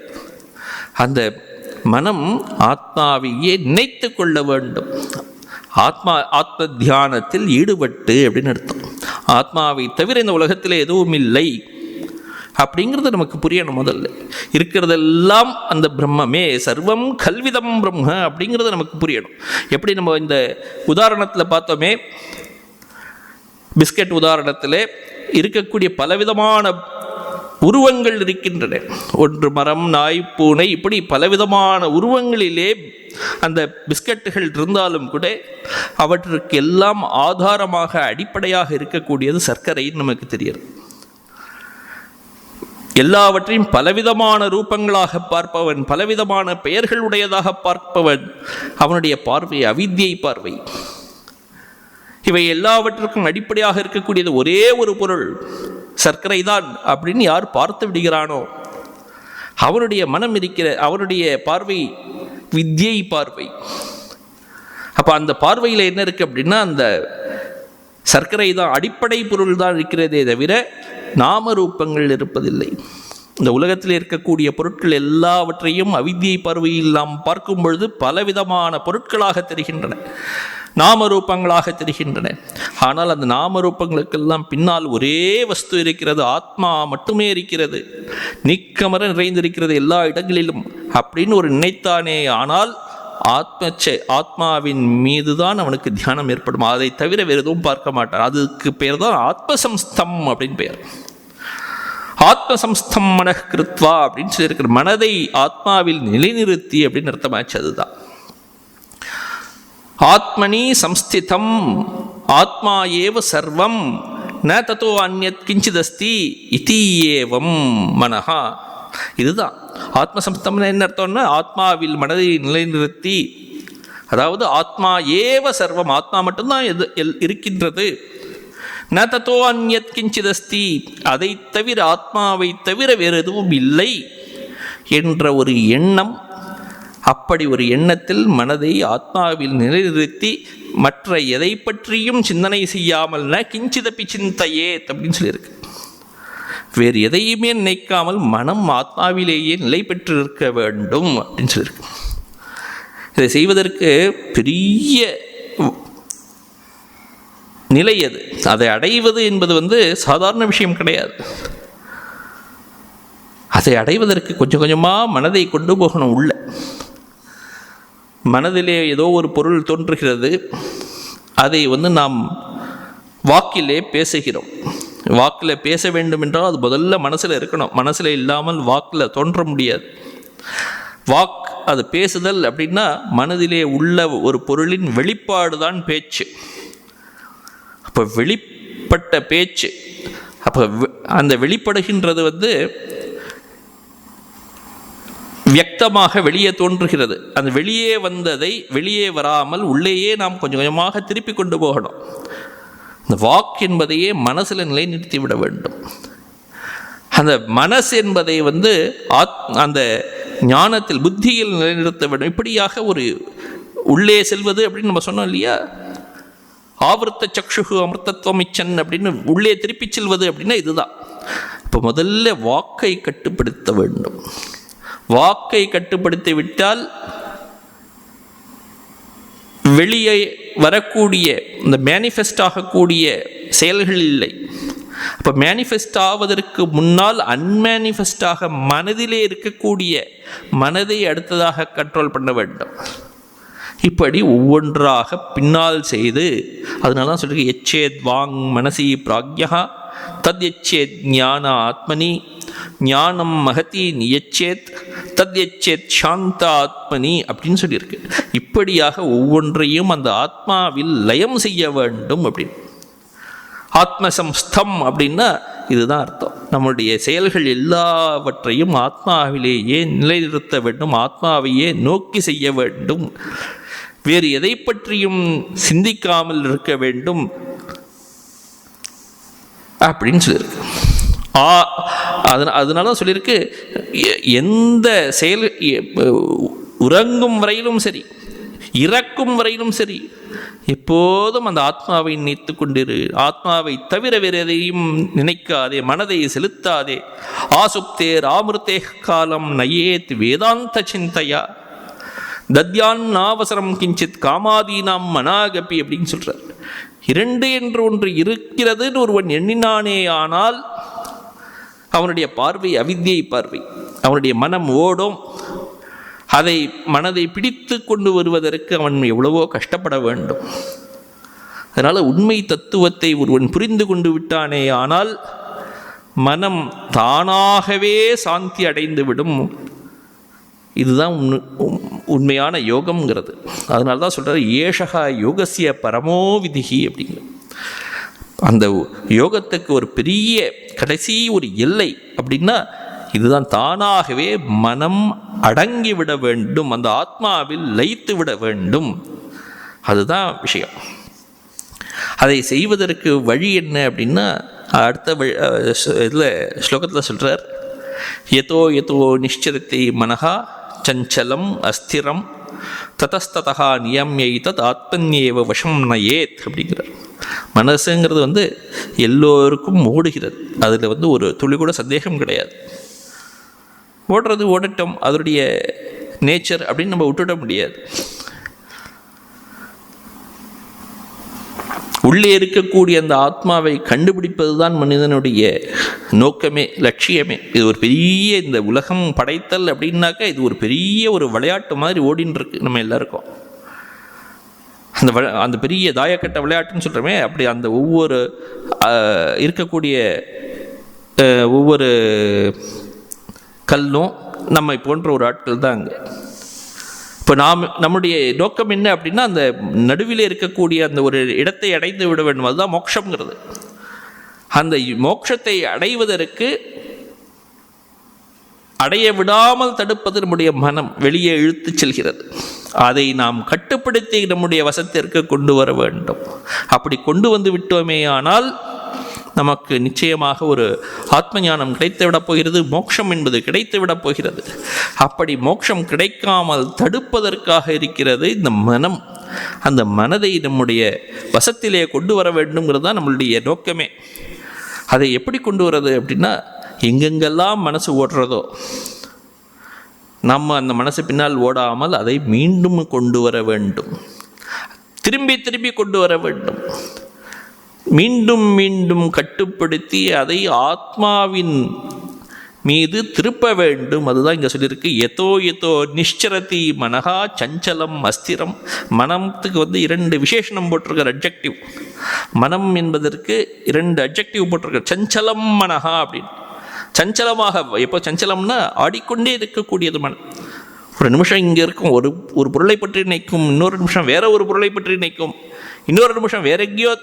அந்த மனம் ஆத்மாவையே நினைத்து கொள்ள வேண்டும். ஆத்ம தியானத்தில் ஈடுபட்டு அப்படின்னு அர்த்தம். ஆத்மாவை தவிர இந்த உலகத்தில் எதுவும் இல்லை அப்படிங்கிறது நமக்கு புரியணும். முதல்ல இருக்கிறதெல்லாம் அந்த பிரம்மமே, சர்வம் கல்விதம் பிரம்ம அப்படிங்கிறது நமக்கு புரியணும். எப்படி நம்ம இந்த உதாரணத்தில் பார்த்தோமே, பிஸ்கட் உதாரணத்தில் இருக்கக்கூடிய பலவிதமான உருவங்கள் இருக்கின்றன. ஒன்று மரம், நாய், பூனை, இப்படி பலவிதமான உருவங்களிலே அந்த பிஸ்கட்டுகள் இருந்தாலும் கூட அவற்றுக்கு எல்லாம் ஆதாரமாக அடிப்படையாக இருக்கக்கூடியது சர்க்கரைன்னு நமக்கு தெரிகிறது. எல்லாவற்றையும் பலவிதமான ரூபங்களாக பார்ப்பவன், பலவிதமான பெயர்கள் உடையதாக பார்ப்பவன், அவனுடைய பார்வை அவித்யை பார்வை. இவை எல்லாவற்றுக்கும் அடிப்படையாக இருக்கக்கூடியது ஒரே ஒரு பொருள் சர்க்கரை தான் அப்படின்னு யார் பார்த்து விடுகிறானோ அவனுடைய மனம் அவனுடைய பார்வை வித்யை பார்வை. அப்போ அந்த பார்வையில் என்ன இருக்கு அப்படின்னா அந்த சர்க்கரை தான் அடிப்படை பொருள் தான் இருக்கிறதே தவிர நாம ரூபங்கள் இருப்பதில்லை. இந்த உலகத்தில் இருக்கக்கூடிய பொருட்கள் எல்லாவற்றையும் அவித்யை பார்வையில் நாம் பார்க்கும் பொழுது பலவிதமான பொருட்களாக தெரிகின்றன, நாம ரூபங்களாக தெரிகின்றன. ஆனால் அந்த நாம ரூபங்களுக்கெல்லாம் பின்னால் ஒரே வஸ்து இருக்கிறது, ஆத்மா மட்டுமே இருக்கிறது, நீக்கமர நிறைந்திருக்கிறது எல்லா இடங்களிலும் அப்படின்னு ஒரு நினைத்தானே. ஆனால் ஆத்மாவின் மீது தான் அவனுக்கு தியானம் ஏற்படும். அதை தவிர வேறு எதுவும் பார்க்க மாட்டான். அதுக்கு பெயர் தான் ஆத்மசம்ஸ்தம் அப்படின்னு பெயர். ஆத்மசம்ஸ்தம் மனக்கிருத்வா அப்படின்னு சொல்லியிருக்கிற மனதை ஆத்மாவில் நிலைநிறுத்தி அப்படின்னு அர்த்தமாச்சு. அதுதான் ஆத்மனி சம்ஸ்திதம் ஆத்மா ஏவ சர்வம் ந தத்தோ அந்யத் கிஞ்சிதஸ்தி இதியேவம் மனஹா. இதுதான் ஆத்மசம்ஸ்தம்னு என்ன அர்த்தம்னா ஆத்மாவில் மனதை நிலைநிறுத்தி, அதாவது ஆத்மா ஏவ சர்வம், ஆத்மா மட்டும்தான் இருக்கின்றது. ந தத்தோ அந்யத் கிஞ்சிதஸ்தி, அதை தவிர ஆத்மாவை தவிர வேறு எதுவும் இல்லை என்ற ஒரு எண்ணம். அப்படி ஒரு எண்ணத்தில் மனதை ஆத்மாவில் நிலைநிறுத்தி மற்ற எதை பற்றியும் சிந்தனை செய்யாமல் ந கிஞ்சிதப்பி சிந்தையே அப்படின்னு சொல்லியிருக்கு. வேறு எதையுமே நினைக்காமல் மனம் ஆத்மாவிலேயே நிலை பெற்றிருக்க வேண்டும் அப்படின்னு சொல்லியிருக்கு. இதை செய்வதற்கு பெரிய நிலை அது. அதை அடைவது என்பது சாதாரண விஷயம் கிடையாது. அதை அடைவதற்கு கொஞ்சம் கொஞ்சமாக மனதை கொண்டு போகணும். உள்ள மனதிலே ஏதோ ஒரு பொருள் தோன்றுகிறது, அதை நாம் வாக்கிலே பேசுகிறோம். வாக்கில் பேச வேண்டும் என்றால் அது முதல்ல மனசில் இருக்கணும். மனசில் இல்லாமல் வாக்கில் தோன்ற முடியாது. வாக் அது பேசுதல் அப்படின்னா மனதிலே உள்ள ஒரு பொருளின் வெளிப்பாடு தான் பேச்சு. அப்போ வெளிப்பட்ட பேச்சு, அப்போ அந்த வெளிப்படுகின்றது வியக்தமாக வெளியே தோன்றுகிறது. அந்த வெளியே வந்ததை வெளியே வராமல் உள்ளேயே நாம் கொஞ்சம் கொஞ்சமாக திருப்பி கொண்டு போகணும். இந்த வாக்கு என்பதையே மனசில் நிலைநிறுத்தி விட வேண்டும். அந்த மனசு என்பதை அந்த ஞானத்தில் புத்தியில் நிலைநிறுத்த வேண்டும். இப்படியாக ஒரு உள்ளே செல்வது அப்படின்னு நம்ம சொன்னோம் இல்லையா, ஆவர்த்த சக்ஷுகு அமிர்தத்துவம் இச்சன் அப்படின்னு உள்ளே திருப்பி செல்வது அப்படின்னா இதுதான். இப்போ முதல்ல வாக்கை கட்டுப்படுத்த வேண்டும். வாக்கை கட்டுப்படுத்தி விட்டால் வெளியே வரக்கூடிய இந்த மேனிஃபெஸ்ட் ஆகக்கூடிய செயல்கள் இல்லை. அப்போ மேனிஃபெஸ்ட் ஆவதற்கு முன்னால் அன்மேனிஃபெஸ்டாக மனதிலே இருக்கக்கூடிய மனதை அடுத்ததாக கண்ட்ரோல் பண்ண வேண்டும். இப்படி ஒவ்வொன்றாக பின்னால் செய்து, அதனால தான் சொல்லிருக்கு எச்சேத் வாங் மனசி பிராக்யா தத் எச்சேத் ஞான ஆத்மனி ஞானம் மகதி நியச்சேத் தத் எச்சேத் சாந்த ஆத்மனி அப்படின்னு சொல்லியிருக்கு. இப்படியாக ஒவ்வொன்றையும் அந்த ஆத்மாவில் லயம் செய்ய வேண்டும் அப்படின்னு. ஆத்மசம்ஸ்தம் அப்படின்னா இதுதான் அர்த்தம். நம்முடைய செயல்கள் எல்லாவற்றையும் ஆத்மாவிலேயே நிலைநிறுத்த வேண்டும், ஆத்மாவையே நோக்கி செய்ய வேண்டும், வேறு எதை பற்றியும் சிந்திக்காமல் இருக்க வேண்டும் அப்படின்னு சொல்லியிருக்கு. அதனால தான் சொல்லியிருக்கு, எந்த செயல் உறங்கும் வரையிலும் சரி, இறக்கும் வரையிலும் சரி, எப்போதும் அந்த ஆத்மாவை நினைத்து கொண்டிரு. ஆத்மாவை தவிர வேறு எதையும் நினைக்காதே, மனதை செலுத்தாதே. ஆசுப்தேர் ஆமிருத்தே காலம் நயேத் வேதாந்த சிந்தையா தத்யான் நாவசரம் கிஞ்சித் காமாதீனாம் மனாகபி அப்படின்னு சொல்றார். இரண்டு என்று ஒன்று இருக்கிறதுன்னு ஒருவன் எண்ணினானே ஆனால் அவனுடைய பார்வை அவித்யை பார்வை. அவனுடைய மனம் ஓடும். அதை மனதை பிடித்து கொண்டு வருவதற்கு அவன் எவ்வளவோ கஷ்டப்பட வேண்டும். அதனால் உண்மை தத்துவத்தை ஒருவன் புரிந்து கொண்டு விட்டானே ஆனால் மனம் தானாகவே சாந்தி அடைந்து விடும். இதுதான் உண்மையான யோகம்ங்கிறது. அதனால தான் சொல்கிறார் ஏஷகா யோகசிய பரமோ விதிகி அப்படிங்கிற. அந்த யோகத்துக்கு ஒரு பெரிய கடைசி ஒரு எல்லை அப்படின்னா இதுதான். தானாகவே மனம் அடங்கி விட வேண்டும், அந்த ஆத்மாவில் லயித்து விட வேண்டும். அதுதான் விஷயம். அதை செய்வதற்கு வழி என்ன அப்படின்னா அடுத்த இதில் ஸ்லோகத்தில் சொல்கிறார், யதோ யதோ நிಶ್ಚரத்தை மனஹா சஞ்சலம் அஸ்திரம் ததஸ்ததா நியம்யை தத் ஆத்மன்யேவ வசம் நயேத் அப்படிங்கிறார். மனசுங்கிறது எல்லோருக்கும் ஓடுகிறது. அதில் ஒரு துளி கூட சந்தேகம் கிடையாது. ஓடுறது ஓடட்டும், அதனுடைய நேச்சர் அப்படின்னு நம்ம விட்டுவிட முடியாது. உள்ளே இருக்கக்கூடிய அந்த ஆத்மாவை கண்டுபிடிப்பது தான் மனிதனுடைய நோக்கமே, லட்சியமே. இது ஒரு பெரிய இந்த உலகம் படைத்தல் அப்படின்னாக்கா இது ஒரு பெரிய ஒரு விளையாட்டு மாதிரி ஓடின்னு இருக்கு நம்ம எல்லாருக்கும். அந்த பெரிய தாயக்கட்ட விளையாட்டுன்னு சொல்கிறோமே, அப்படி அந்த ஒவ்வொரு இருக்கக்கூடிய ஒவ்வொரு கல்லும் நம்மை போன்ற ஒரு ஆட்கள் தான் அங்கே. இப்போ நம்முடைய நோக்கம் என்ன அப்படின்னா அந்த நடுவில் இருக்கக்கூடிய அந்த ஒரு இடத்தை அடைந்து விட வேண்டும். அதுதான் மோட்சங்கிறது. அந்த மோட்சத்தை அடைவதற்கு அடைய விடாமல் தடுப்பது நம்முடைய மனம் வெளியே இழுத்து செல்கிறது. அதை நாம் கட்டுப்படுத்தி நம்முடைய வசத்திற்கு கொண்டு வர வேண்டும். அப்படி கொண்டு வந்து விட்டோமே ஆனால் நமக்கு நிச்சயமாக ஒரு ஆத்ம ஞானம் கிடைத்து விடப் போகிறது. மோட்சம் என்பது கிடைத்து விடப் போகிறது. அப்படி மோட்சம் கிடைக்காமல் தடுப்பதற்காக இருக்கிறது இந்த மனம். அந்த மனதை நம்முடைய வசத்திலே கொண்டு வர வேண்டும்ங்கிறது தான் நம்மளுடைய நோக்கமே. அதை எப்படி கொண்டு வர்றது அப்படின்னா, எங்கெங்கெல்லாம் மனசு ஓடுறதோ நம்ம அந்த மனசு பின்னால் ஓடாமல் அதை மீண்டும் கொண்டு வர வேண்டும். திரும்பி திரும்பி கொண்டு வர வேண்டும். மீண்டும் மீண்டும் கட்டுப்படுத்தி அதை ஆத்மாவின் மீது திருப்ப வேண்டும். அதுதான் இங்கே சொல்லியிருக்கு. யதோ யதோ நிಶ್ಚரதி மனஹா சஞ்சலம் அஸ்திரம். மனத்துக்கு 2 விசேஷனம் போட்டிருக்கார், அட்ஜெக்டிவ். மனம் என்பதற்கு 2 அட்ஜெக்டிவ் போட்டிருக்கார். சஞ்சலம் மனஹா அப்படின்னு. சஞ்சலமாக, எப்போ சஞ்சலம்னா ஆடிக்கொண்டே இருக்கக்கூடியது மனம். ஒரு நிமிஷம் இங்கே இருக்கும், ஒரு பொருளை பற்றி நினைக்கும், இன்னொரு நிமிஷம் வேற ஒரு பொருளை பற்றி நினைக்கும், இன்னொரு நிமிஷம் வேற எங்கேயோ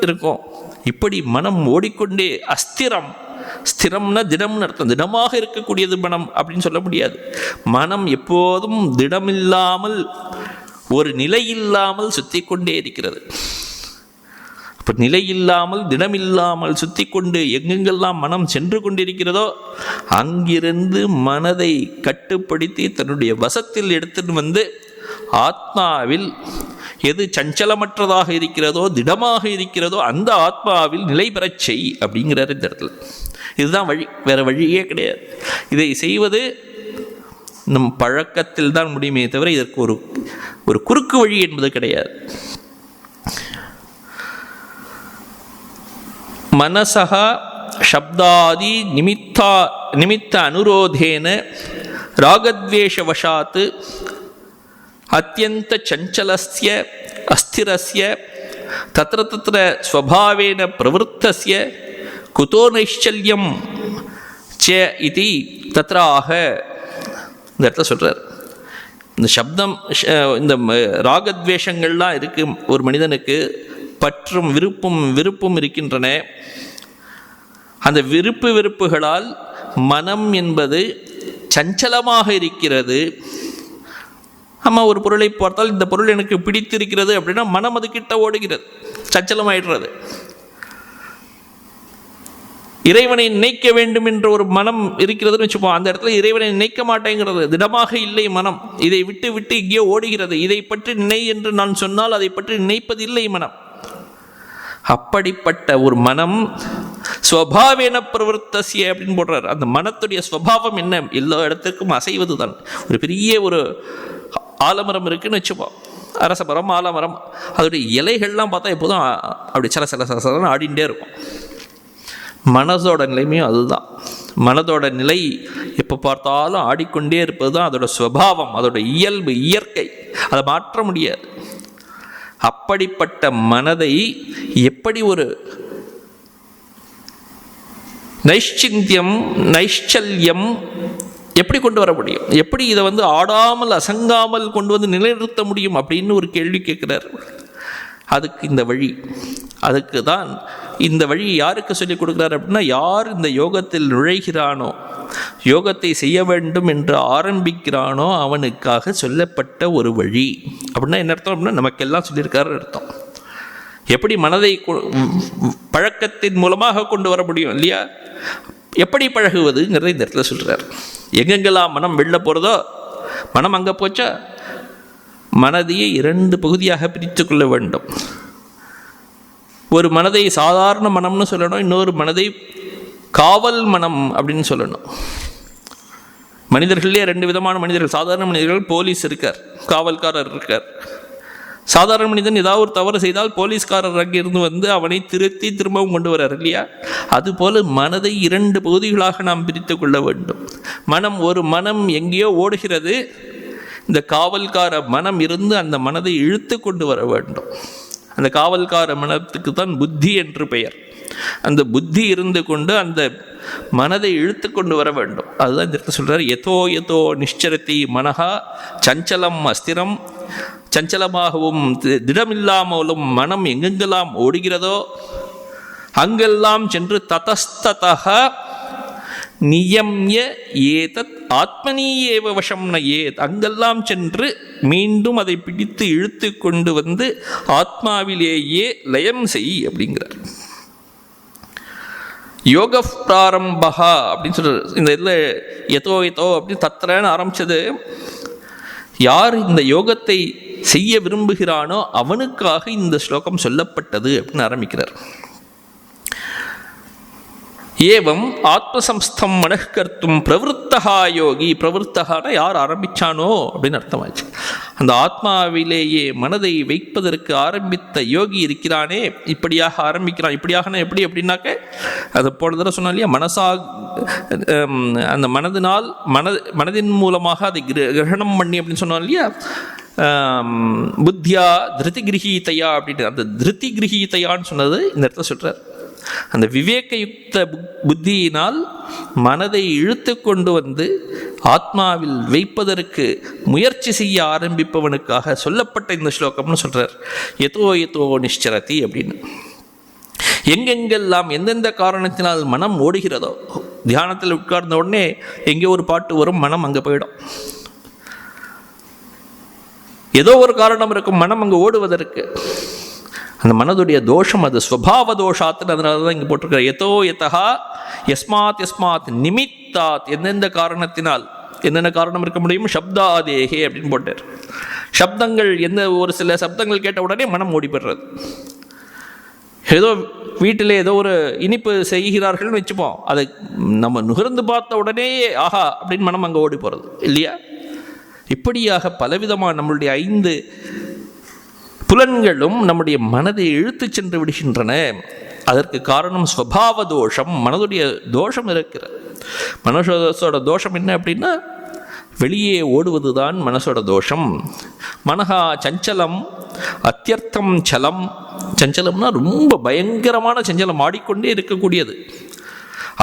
இருக்கும். இப்படி மனம் ஓடிக்கொண்டே அஸ்திரம், ஸ்திரம்னா திடம்னு அர்த்தம். திடமாக இருக்கக்கூடியது மனம் அப்படின்னு சொல்ல முடியாது. மனம் எப்போதும் திடமில்லாமல், ஒரு நிலையில்லாமல் சுற்றி கொண்டே இருக்கிறது. இப்போ நிலையில்லாமல் திடமில்லாமல் சுற்றி கொண்டு எங்கெங்கெல்லாம் மனம் சென்று கொண்டிருக்கிறதோ அங்கிருந்து மனதை கட்டுப்படுத்தி தன்னுடைய வசத்தில் எடுத்துட்டு வந்து ஆத்மாவில் எது சஞ்சலமற்றதாக இருக்கிறதோ, திடமாக இருக்கிறதோ அந்த ஆத்மாவில் நிலை பெறச் செய் அப்படிங்கிறார் இந்த இடத்துல. இதுதான் வழி, வேறு வழியே கிடையாது. இதை செய்வது நம் பழக்கத்தில் தான் முடியுமே தவிர இதற்கு ஒரு குறுக்கு வழி என்பது கிடையாது. மனசா சப்தாதி நிமித்த அனுரோதேன ராகத்வேஷவசாத் அத்யந்த சஞ்சலஸ்ய அஸ்திரஸ்ய தத்ர தத்ர ஸ்வபாவேன பிரவருத்தஸ்ய குதோ நைஷ்சல்யம் ச இதி தத்ராக இந்த இடத்துல சொல்கிறார். இந்த சப்தம், இந்த ராகத்வேஷங்கள்லாம் இருக்கு. ஒரு மனிதனுக்கு பற்றும் விருப்பும் இருக்கின்றன. அந்த வெறுப்புகளால் மனம் என்பது சஞ்சலமாக இருக்கிறது. ஆமாம், ஒரு பொருளை பார்த்தால் இந்த பொருள் எனக்கு பிடித்திருக்கிறது அப்படின்னா மனம் அது கிட்ட ஓடுகிறது, சஞ்சலமாயிடுறது. இறைவனை நினைக்க வேண்டும் என்ற ஒரு மனம் இருக்கிறதுன்னு வச்சுப்போம். அந்த இடத்துல இறைவனை நினைக்க மாட்டேங்கிறது, திடமாக இல்லை மனம். இதை விட்டு விட்டு இங்கேயோ ஓடுகிறது. இதை பற்றி நினை என்று நான் சொன்னால் அதை பற்றி நினைப்பதில்லை மனம். அப்படிப்பட்ட ஒரு மனம் ஸ்வபாவேன பிரவருத்தசிய அப்படின்னு போடுறார். அந்த மனத்துடைய ஸ்வபாவம் என்ன? எல்லா இடத்துக்கும் அசைவது தான். ஒரு பெரிய ஒரு ஆலமரம் இருக்குன்னு வச்சுப்போம், அரச மரம், ஆலமரம். அதோடைய இலைகள்லாம் பார்த்தா எப்போதும் அப்படி சில ஆடிண்டே இருக்கும். மனதோட நிலைமையும் அதுதான். மனதோட நிலை எப்போ பார்த்தாலும் ஆடிக்கொண்டே இருப்பது தான் அதோட ஸ்வபாவம், அதோட இயல்பு, இயற்கை. அதை மாற்ற முடியாது. அப்படிப்பட்ட மனதை எப்படி ஒரு நைஷ்சிந்தியம், நைஷ்சல்யம் எப்படி கொண்டு வர முடியும்? எப்படி இதை ஆடாமல் அசங்காமல் கொண்டு வந்து நிலைநிறுத்த முடியும் அப்படின்னு ஒரு கேள்வி கேட்கிறார். அதுக்கு இந்த வழி, அதுக்கு தான் இந்த வழி யாருக்கு சொல்லிக் கொடுக்குறார் அப்படின்னா, யார் இந்த யோகத்தில் நுழைகிறானோ, யோகத்தை செய்ய வேண்டும் என்று ஆரம்பிக்கிறானோ அவனுக்காக சொல்லப்பட்ட ஒரு வழி. அப்படின்னா என்ன அர்த்தம் அப்படின்னா, நமக்கெல்லாம் சொல்லியிருக்காருன்னு அர்த்தம். எப்படி மனதை பழக்கத்தின் மூலமாக கொண்டு வர முடியும் இல்லையா? எப்படி பழகுவதுங்கிறத இந்த இடத்துல சொல்கிறார். எங்கெங்கெல்லாம் மனம் வெளில போகிறதோ, மனம் அங்கே போச்சா மனதையே 2 பகுதியாக பிரித்து கொள்ள வேண்டும். ஒரு மனதை சாதாரண மனம்னு சொல்லணும், இன்னொரு மனதை காவல் மனம் அப்படின்னு சொல்லணும். மனிதர்களே 2 விதமான மனிதர்கள். சாதாரண மனிதர்கள், போலீஸ் இருக்கார், காவல்காரர் இருக்கார். சாதாரண மனிதன் ஏதாவது ஒரு தவறு செய்தால் போலீஸ்காரர் அங்கிருந்து அவனை திருத்தி திரும்பவும் கொண்டு வரார் இல்லையா? அதுபோல மனதை 2 பகுதிகளாக நாம் பிரித்து கொள்ள வேண்டும். ஒரு மனம் எங்கேயோ ஓடுகிறது, இந்த காவல்கார மனம் இருந்து அந்த மனதை இழுத்து கொண்டு வர வேண்டும். அந்த காவல்கார மனத்துக்கு தான் புத்தி என்று பெயர். அந்த புத்தி இருந்து கொண்டு அந்த மனதை இழுத்து கொண்டு வர வேண்டும். அதுதான் இந்த இடத்துல சொல்கிறார். யதோ நிஷ்சரதி மனஹா சஞ்சலம் அஸ்திரம். சஞ்சலமாகவும் திடமில்லாமலும் மனம் எங்கெங்கெல்லாம் ஓடுகிறதோ அங்கெல்லாம் சென்று ததஸ்ததஹ நியம்ய ஏதத் ஆத்மனீயேவ வசம் நயேத். அங்கெல்லாம் சென்று மீண்டும் அதை பிடித்து இழுத்து கொண்டு ஆத்மாவிலேயே லயம் செய் அப்படிங்கிறார். யோக பிராரம்பா அப்படின்னு சொல்றாரு. இந்த இதில் எதோ அப்படின்னு தத்திரன்னு ஆரம்பிச்சது. யார் இந்த யோகத்தை செய்ய விரும்புகிறானோ அவனுக்காக இந்த ஸ்லோகம் சொல்லப்பட்டது அப்படின்னு ஆரம்பிக்கிறார். ஏவம் ஆத்மசம்ஸ்தம் மனக்கர்த்தும் பிரவருத்தகா யோகி. பிரவருத்தகான யார் ஆரம்பித்தானோ அப்படின்னு அர்த்தமாச்சு. அந்த ஆத்மாவிலேயே மனதை வைப்பதற்கு ஆரம்பித்த யோகி இருக்கிறானே, இப்படியாக ஆரம்பிக்கிறான். இப்படியாக எப்படி அப்படின்னாக்க, அது போன தடவை சொன்னா இல்லையா, அந்த மனதினால் மனதின் மூலமாக அதை கிரகணம் பண்ணி அப்படின்னு சொன்னோம் இல்லையா, புத்தியா திருதி கிரகீதையா அப்படின்னு. அந்த திருதி கிரகீதையான்னு சொன்னது இந்த இடத்துல சொல்கிறார். அந்த விவேகயுக்த புத்தியினால் மனதை இழுத்து கொண்டு ஆத்மாவில் வைப்பதற்கு முயற்சி செய்ய ஆரம்பிப்பவனுக்காக சொல்லப்பட்ட இந்த ஸ்லோகம்னு சொல்கிறார். யதோ நிஷ்சரதி அப்படின்னு. எங்கெங்கெல்லாம் எந்தெந்த காரணத்தினால் மனம் ஓடுகிறதோ, தியானத்தில் உட்கார்ந்த உடனே எங்கே ஒரு பாட்டு வரும், மனம் அங்கே போயிடும். ஏதோ ஒரு காரணம் இருக்கும் மனம் அங்கே ஓடுவதற்கு. அந்த மனதுடைய தோஷம் அது, ஸ்வபாவ தோஷாத்துன்னு அதனால தான் இங்கே போட்டிருக்கிற எதோ எதா யஸ்மாத் யஸ்மாத் நிமித்தாத், எந்தெந்த காரணத்தினால், என்னென்ன காரணம் இருக்க முடியும், சப்தாதேகே அப்படின்னு போட்டார். சப்தங்கள், எந்த ஒரு சில சப்தங்கள் கேட்ட உடனே மனம் ஓடிப்படுறது. ஏதோ வீட்டில் ஏதோ ஒரு இனிப்பு செய்கிறார்கள்னு வச்சுப்போம், அதை நம்ம நுகர்ந்து பார்த்த உடனே ஆஹா அப்படின்னு மனம் அங்கே ஓடி போகிறது இல்லையா? இப்படியாக பலவிதமாக நம்மளுடைய 5 புலன்களும் நம்முடைய மனதை இழுத்து சென்று விடுகின்றன. அதற்கு காரணம் ஸ்வபாவ தோஷம், மனதுடைய தோஷம் இருக்கிறது. மனசோட தோஷம் என்ன அப்படின்னா வெளியே ஓடுவது தான் மனசோட தோஷம். மனஹா சஞ்சலம் அத்தியர்த்தம் சலம். சஞ்சலம்னா ரொம்ப பயங்கரமான சஞ்சலம், ஆடிக்கொண்டே இருக்கக்கூடியது.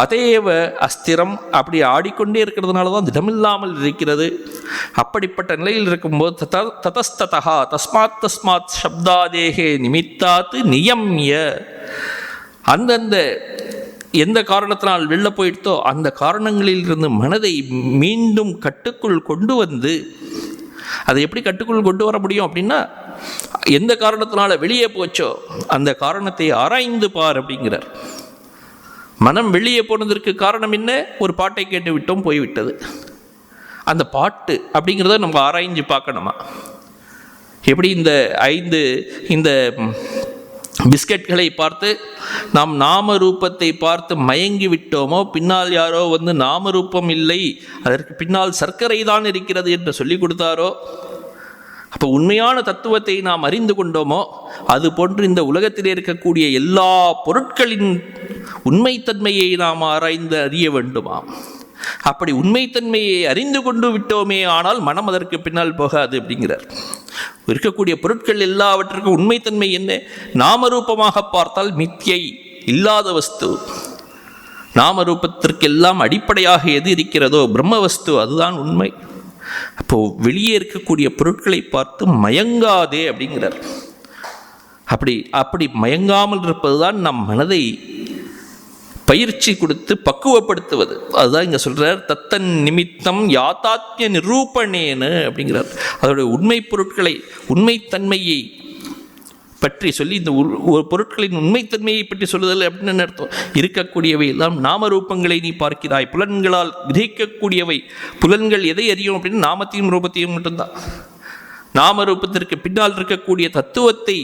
அதேவ அஸ்திரம், அப்படி ஆடிக்கொண்டே இருக்கிறதுனால தான் திடமில்லாமல் இருக்கிறது. அப்படிப்பட்ட நிலையில் இருக்கும்போது ததஸ்ததா தஸ்மாத் தஸ்மாத் சப்தாதேகே நிமித்தாத்து நியம்ய, அந்தந்த எந்த காரணத்தினால் வெளில போயிட்டோ அந்த காரணங்களில் இருந்து மனதை மீண்டும் கட்டுக்குள் கொண்டு வந்து, அதை எப்படி கட்டுக்குள் கொண்டு வர முடியும் அப்படின்னா, எந்த காரணத்தினால வெளியே போச்சோ அந்த காரணத்தை ஆராய்ந்து பார் அப்படிங்கிறார். மனம் வெளியே போனதற்கு காரணம் என்ன, ஒரு பாட்டை கேட்டு விட்டோம் போய்விட்டது. அந்த பாட்டு அப்படிங்கிறத நம்ம ஆராய்ஞ்சு பார்க்கணுமா? எப்படி இந்த 5 இந்த பிஸ்கெட்களை பார்த்து நாம் நாம ரூபத்தை பார்த்து மயங்கி விட்டோமோ, பின்னால் யாரோ வந்து நாம ரூபம் இல்லை, அதற்கு பின்னால் சர்க்கரை தான் இருக்கிறது என்று சொல்லி கொடுத்தாரோ, அப்போ உண்மையான தத்துவத்தை நாம் அறிந்து கொண்டோமோ, அது போன்று இந்த உலகத்திலே இருக்கக்கூடிய எல்லா பொருட்களின் உண்மைத்தன்மையை நாம் ஆராய்ந்து அறிய வேண்டுமா? அப்படி உண்மைத்தன்மையை அறிந்து கொண்டு விட்டோமே ஆனால் மனம் அதற்கு பின்னால் போகாது அப்படிங்கிறார். இருக்கக்கூடிய பொருட்கள் எல்லாவற்றிற்கும் உண்மைத்தன்மை என்ன? நாமரூபமாக பார்த்தால் மித்யை, இல்லாத வஸ்து. நாமரூபத்திற்கெல்லாம் அடிப்படையாக எது இருக்கிறதோ பிரம்ம வஸ்து, அதுதான் உண்மை. அப்போது வெளியே இருக்கக்கூடிய பொருட்களை பார்த்து மயங்காதே அப்படிங்கிறார். அப்படி மயங்காமல் இருப்பது தான் நம் மனதை பயிற்சி கொடுத்து பக்குவப்படுத்துவது. அதுதான் இங்கே சொல்கிறார், தத்தன் நிமித்தம் யாத்தாத்ய நிரூபணேன்னு அப்படிங்கிறார். அதோடைய உண்மை பொருட்களை, உண்மைத்தன்மையை பற்றி சொல்லி, இந்த பொருட்களின் உண்மைத்தன்மையை பற்றி சொல்லுதல் அப்படின்னு அர்த்தம். இருக்கக்கூடியவை எல்லாம் நாமரூபங்களை நீ பார்க்கிறாய், புலன்களால் கிரகிக்கக்கூடியவை. புலன்கள் எதை அறியும் அப்படின்னு நாமத்தையும் ரூபத்தையும் மட்டும்தான். நாமரூபத்திற்கு பின்னால் இருக்கக்கூடிய தத்துவத்தை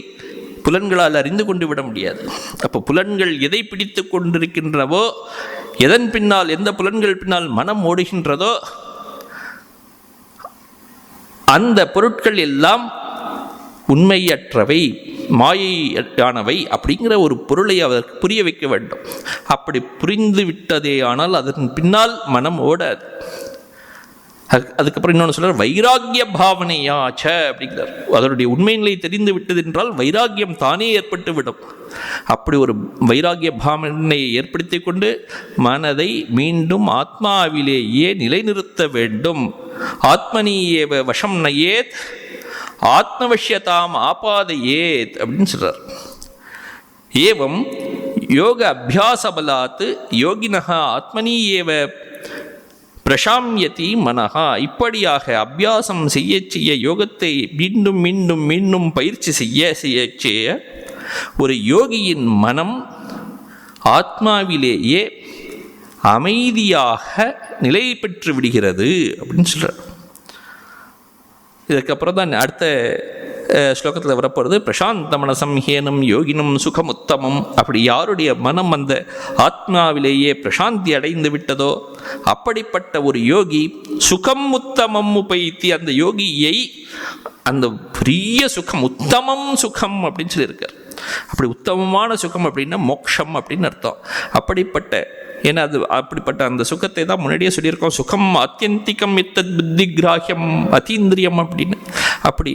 புலன்களால் அறிந்து கொண்டு விட முடியாது. அப்போ புலன்கள் எதை பிடித்து கொண்டிருக்கின்றனவோ, எதன் பின்னால், எந்த புலன்கள் பின்னால் மனம் ஓடுகின்றதோ, அந்த பொருட்கள் எல்லாம் உண்மையற்றவை, மாயையானவை அப்படிங்கிற ஒரு பொருளை அவருக்கு புரிய வைக்க வேண்டும். அப்படி புரிந்து விட்டதே ஆனால் அதன் பின்னால் மனம் ஓடாது. அதுக்கப்புறம் இன்னொன்று சொல்கிறார், வைராகிய பாவனையாச்ச அப்படிங்கிறார். அதனுடைய உண்மை நிலை தெரிந்து விட்டது என்றால் வைராகியம் தானே ஏற்பட்டு விடும். அப்படி ஒரு வைராகிய பாவனையை ஏற்படுத்தி கொண்டு மனதை மீண்டும் ஆத்மாவிலேயே நிலைநிறுத்த வேண்டும். ஆத்மனியேவ வசம் நயேத் ஆத்மவஷ்யதாம் ஆபாதையேத் அப்படின்னு சொல்கிறார். ஏவம் யோக அபியாசபலாத் யோகினஹா ஆத்மனியேவ பிரசாம்யதி மனஹா. இப்படியாக அபியாசம் செய்ய செய்ய, யோகத்தை மீண்டும் மீண்டும் மீண்டும் பயிற்சி செய்ய செய்ய ஒரு யோகியின் மனம் ஆத்மாவிலேயே அமைதியாக நிலை பெற்று விடுகிறது அப்படின்னு சொல்கிறார். இதுக்கப்புறம் தான் அடுத்த ஸ்லோகத்தில் வரப்போகிறது, பிரசாந்த மனசம் ஹேனம் யோகினம் சுகமுத்தமம். அப்படி யாருடைய மனம் அந்த ஆத்மாவிலேயே பிரசாந்தி அடைந்து விட்டதோ அப்படிப்பட்ட ஒரு யோகி சுகம் உத்தமம் உபைத்தி, அந்த யோகியை அந்த பெரிய சுகம், உத்தமம் சுகம் அப்படின்னு சொல்லியிருக்கார். அப்படி உத்தமமான சுகம் அப்படின்னா மோக்ஷம் அப்படின்னு அர்த்தம். ஏன்னா அப்படிப்பட்ட அந்த சுகத்தை தான் முன்னாடியே சொல்லியிருக்கோம், சுகம் அத்தியந்திகம் இத்தத் புத்தி கிராஹ்யம் அதீந்திரியம் அப்படின்னு. அப்படி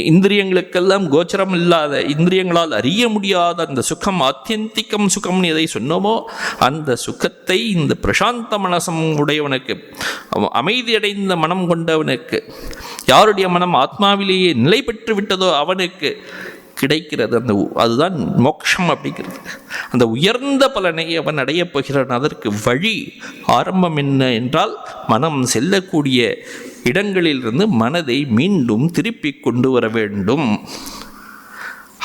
இந்திரியங்களுக்கெல்லாம் கோச்சரம் இல்லாத, இந்திரியங்களால் அறிய முடியாத அந்த சுகம், ஆத்தியந்திகம் சுகம்னு எதை சொன்னோமோ அந்த சுகத்தை இந்த பிரசாந்த மனசம் உடையவனுக்கு, அமைதியடைந்த மனம் கொண்டவனுக்கு, யாருடைய மனம் ஆத்மாவிலேயே நிலை பெற்று விட்டதோ அவனுக்கு கிடைக்கிறது. அதுதான் மோட்சம் அப்படிங்கிறது. அந்த உயர்ந்த பலனை அவன் அடையப் போகிறான். அதற்கு வழி ஆரம்பம் என்ன என்றால், மனம் செல்லக்கூடிய இடங்களிலிருந்து மனதை மீண்டும் திருப்பி கொண்டு வர வேண்டும்.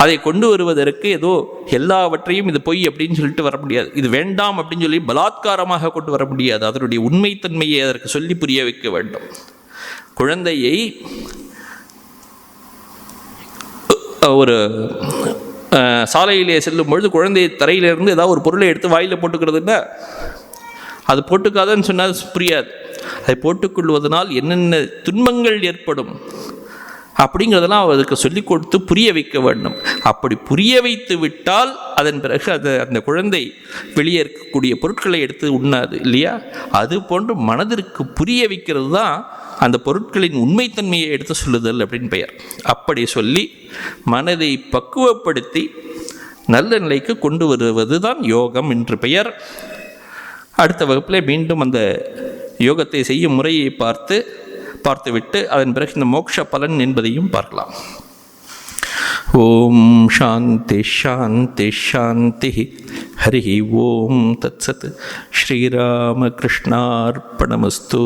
அதை கொண்டு வருவதற்கு ஏதோ எல்லாவற்றையும் இது பொய் அப்படின்னு சொல்லிட்டு வர முடியாது, இது வேண்டாம் அப்படின்னு சொல்லி பலாத்காரமாக கொண்டு வர முடியாது. அதனுடைய உண்மைத்தன்மையை அதற்கு சொல்லி புரிய வைக்க வேண்டும். குழந்தையை ஒரு சாலையிலே செல்லும் பொழுது குழந்தை தரையிலிருந்து ஏதாவது ஒரு பொருளை எடுத்து வாயில் போட்டுக்கிறதுன்னா, அது போட்டுக்காதன்னு சொன்னால் புரியாது. அதை போட்டுக்கொள்வதனால் என்னென்ன துன்பங்கள் ஏற்படும் அப்படிங்கிறதெல்லாம் அதுக்கு சொல்லிக் கொடுத்து புரிய வைக்க வேண்டும். அப்படி புரிய வைத்து விட்டால் அதன் பிறகு அந்த குழந்தை வெளியே இருக்கக்கூடிய பொருட்களை எடுத்து உண்ணாது இல்லையா? அது போன்று மனதிற்கு புரிய வைக்கிறது தான் அந்த பொருட்களின் உண்மைத்தன்மையை எடுத்து சொல்லுதல் அப்படின்னு பெயர். அப்படி சொல்லி மனதை பக்குவப்படுத்தி நல்ல நிலைக்கு கொண்டு வருவது தான் யோகம் என்று பெயர். அடுத்த வகுப்பில் மீண்டும் அந்த யோகத்தை செய்யும் முறையை பார்த்துவிட்டு அதன் பிறகு இந்த மோட்ச பலன் என்பதையும் பார்க்கலாம். ஓம் சாந்தி சாந்தி சாந்தி. ஹரி ஓம் தத்சத். ஸ்ரீராமகிருஷ்ணார்ப்பணமஸ்து.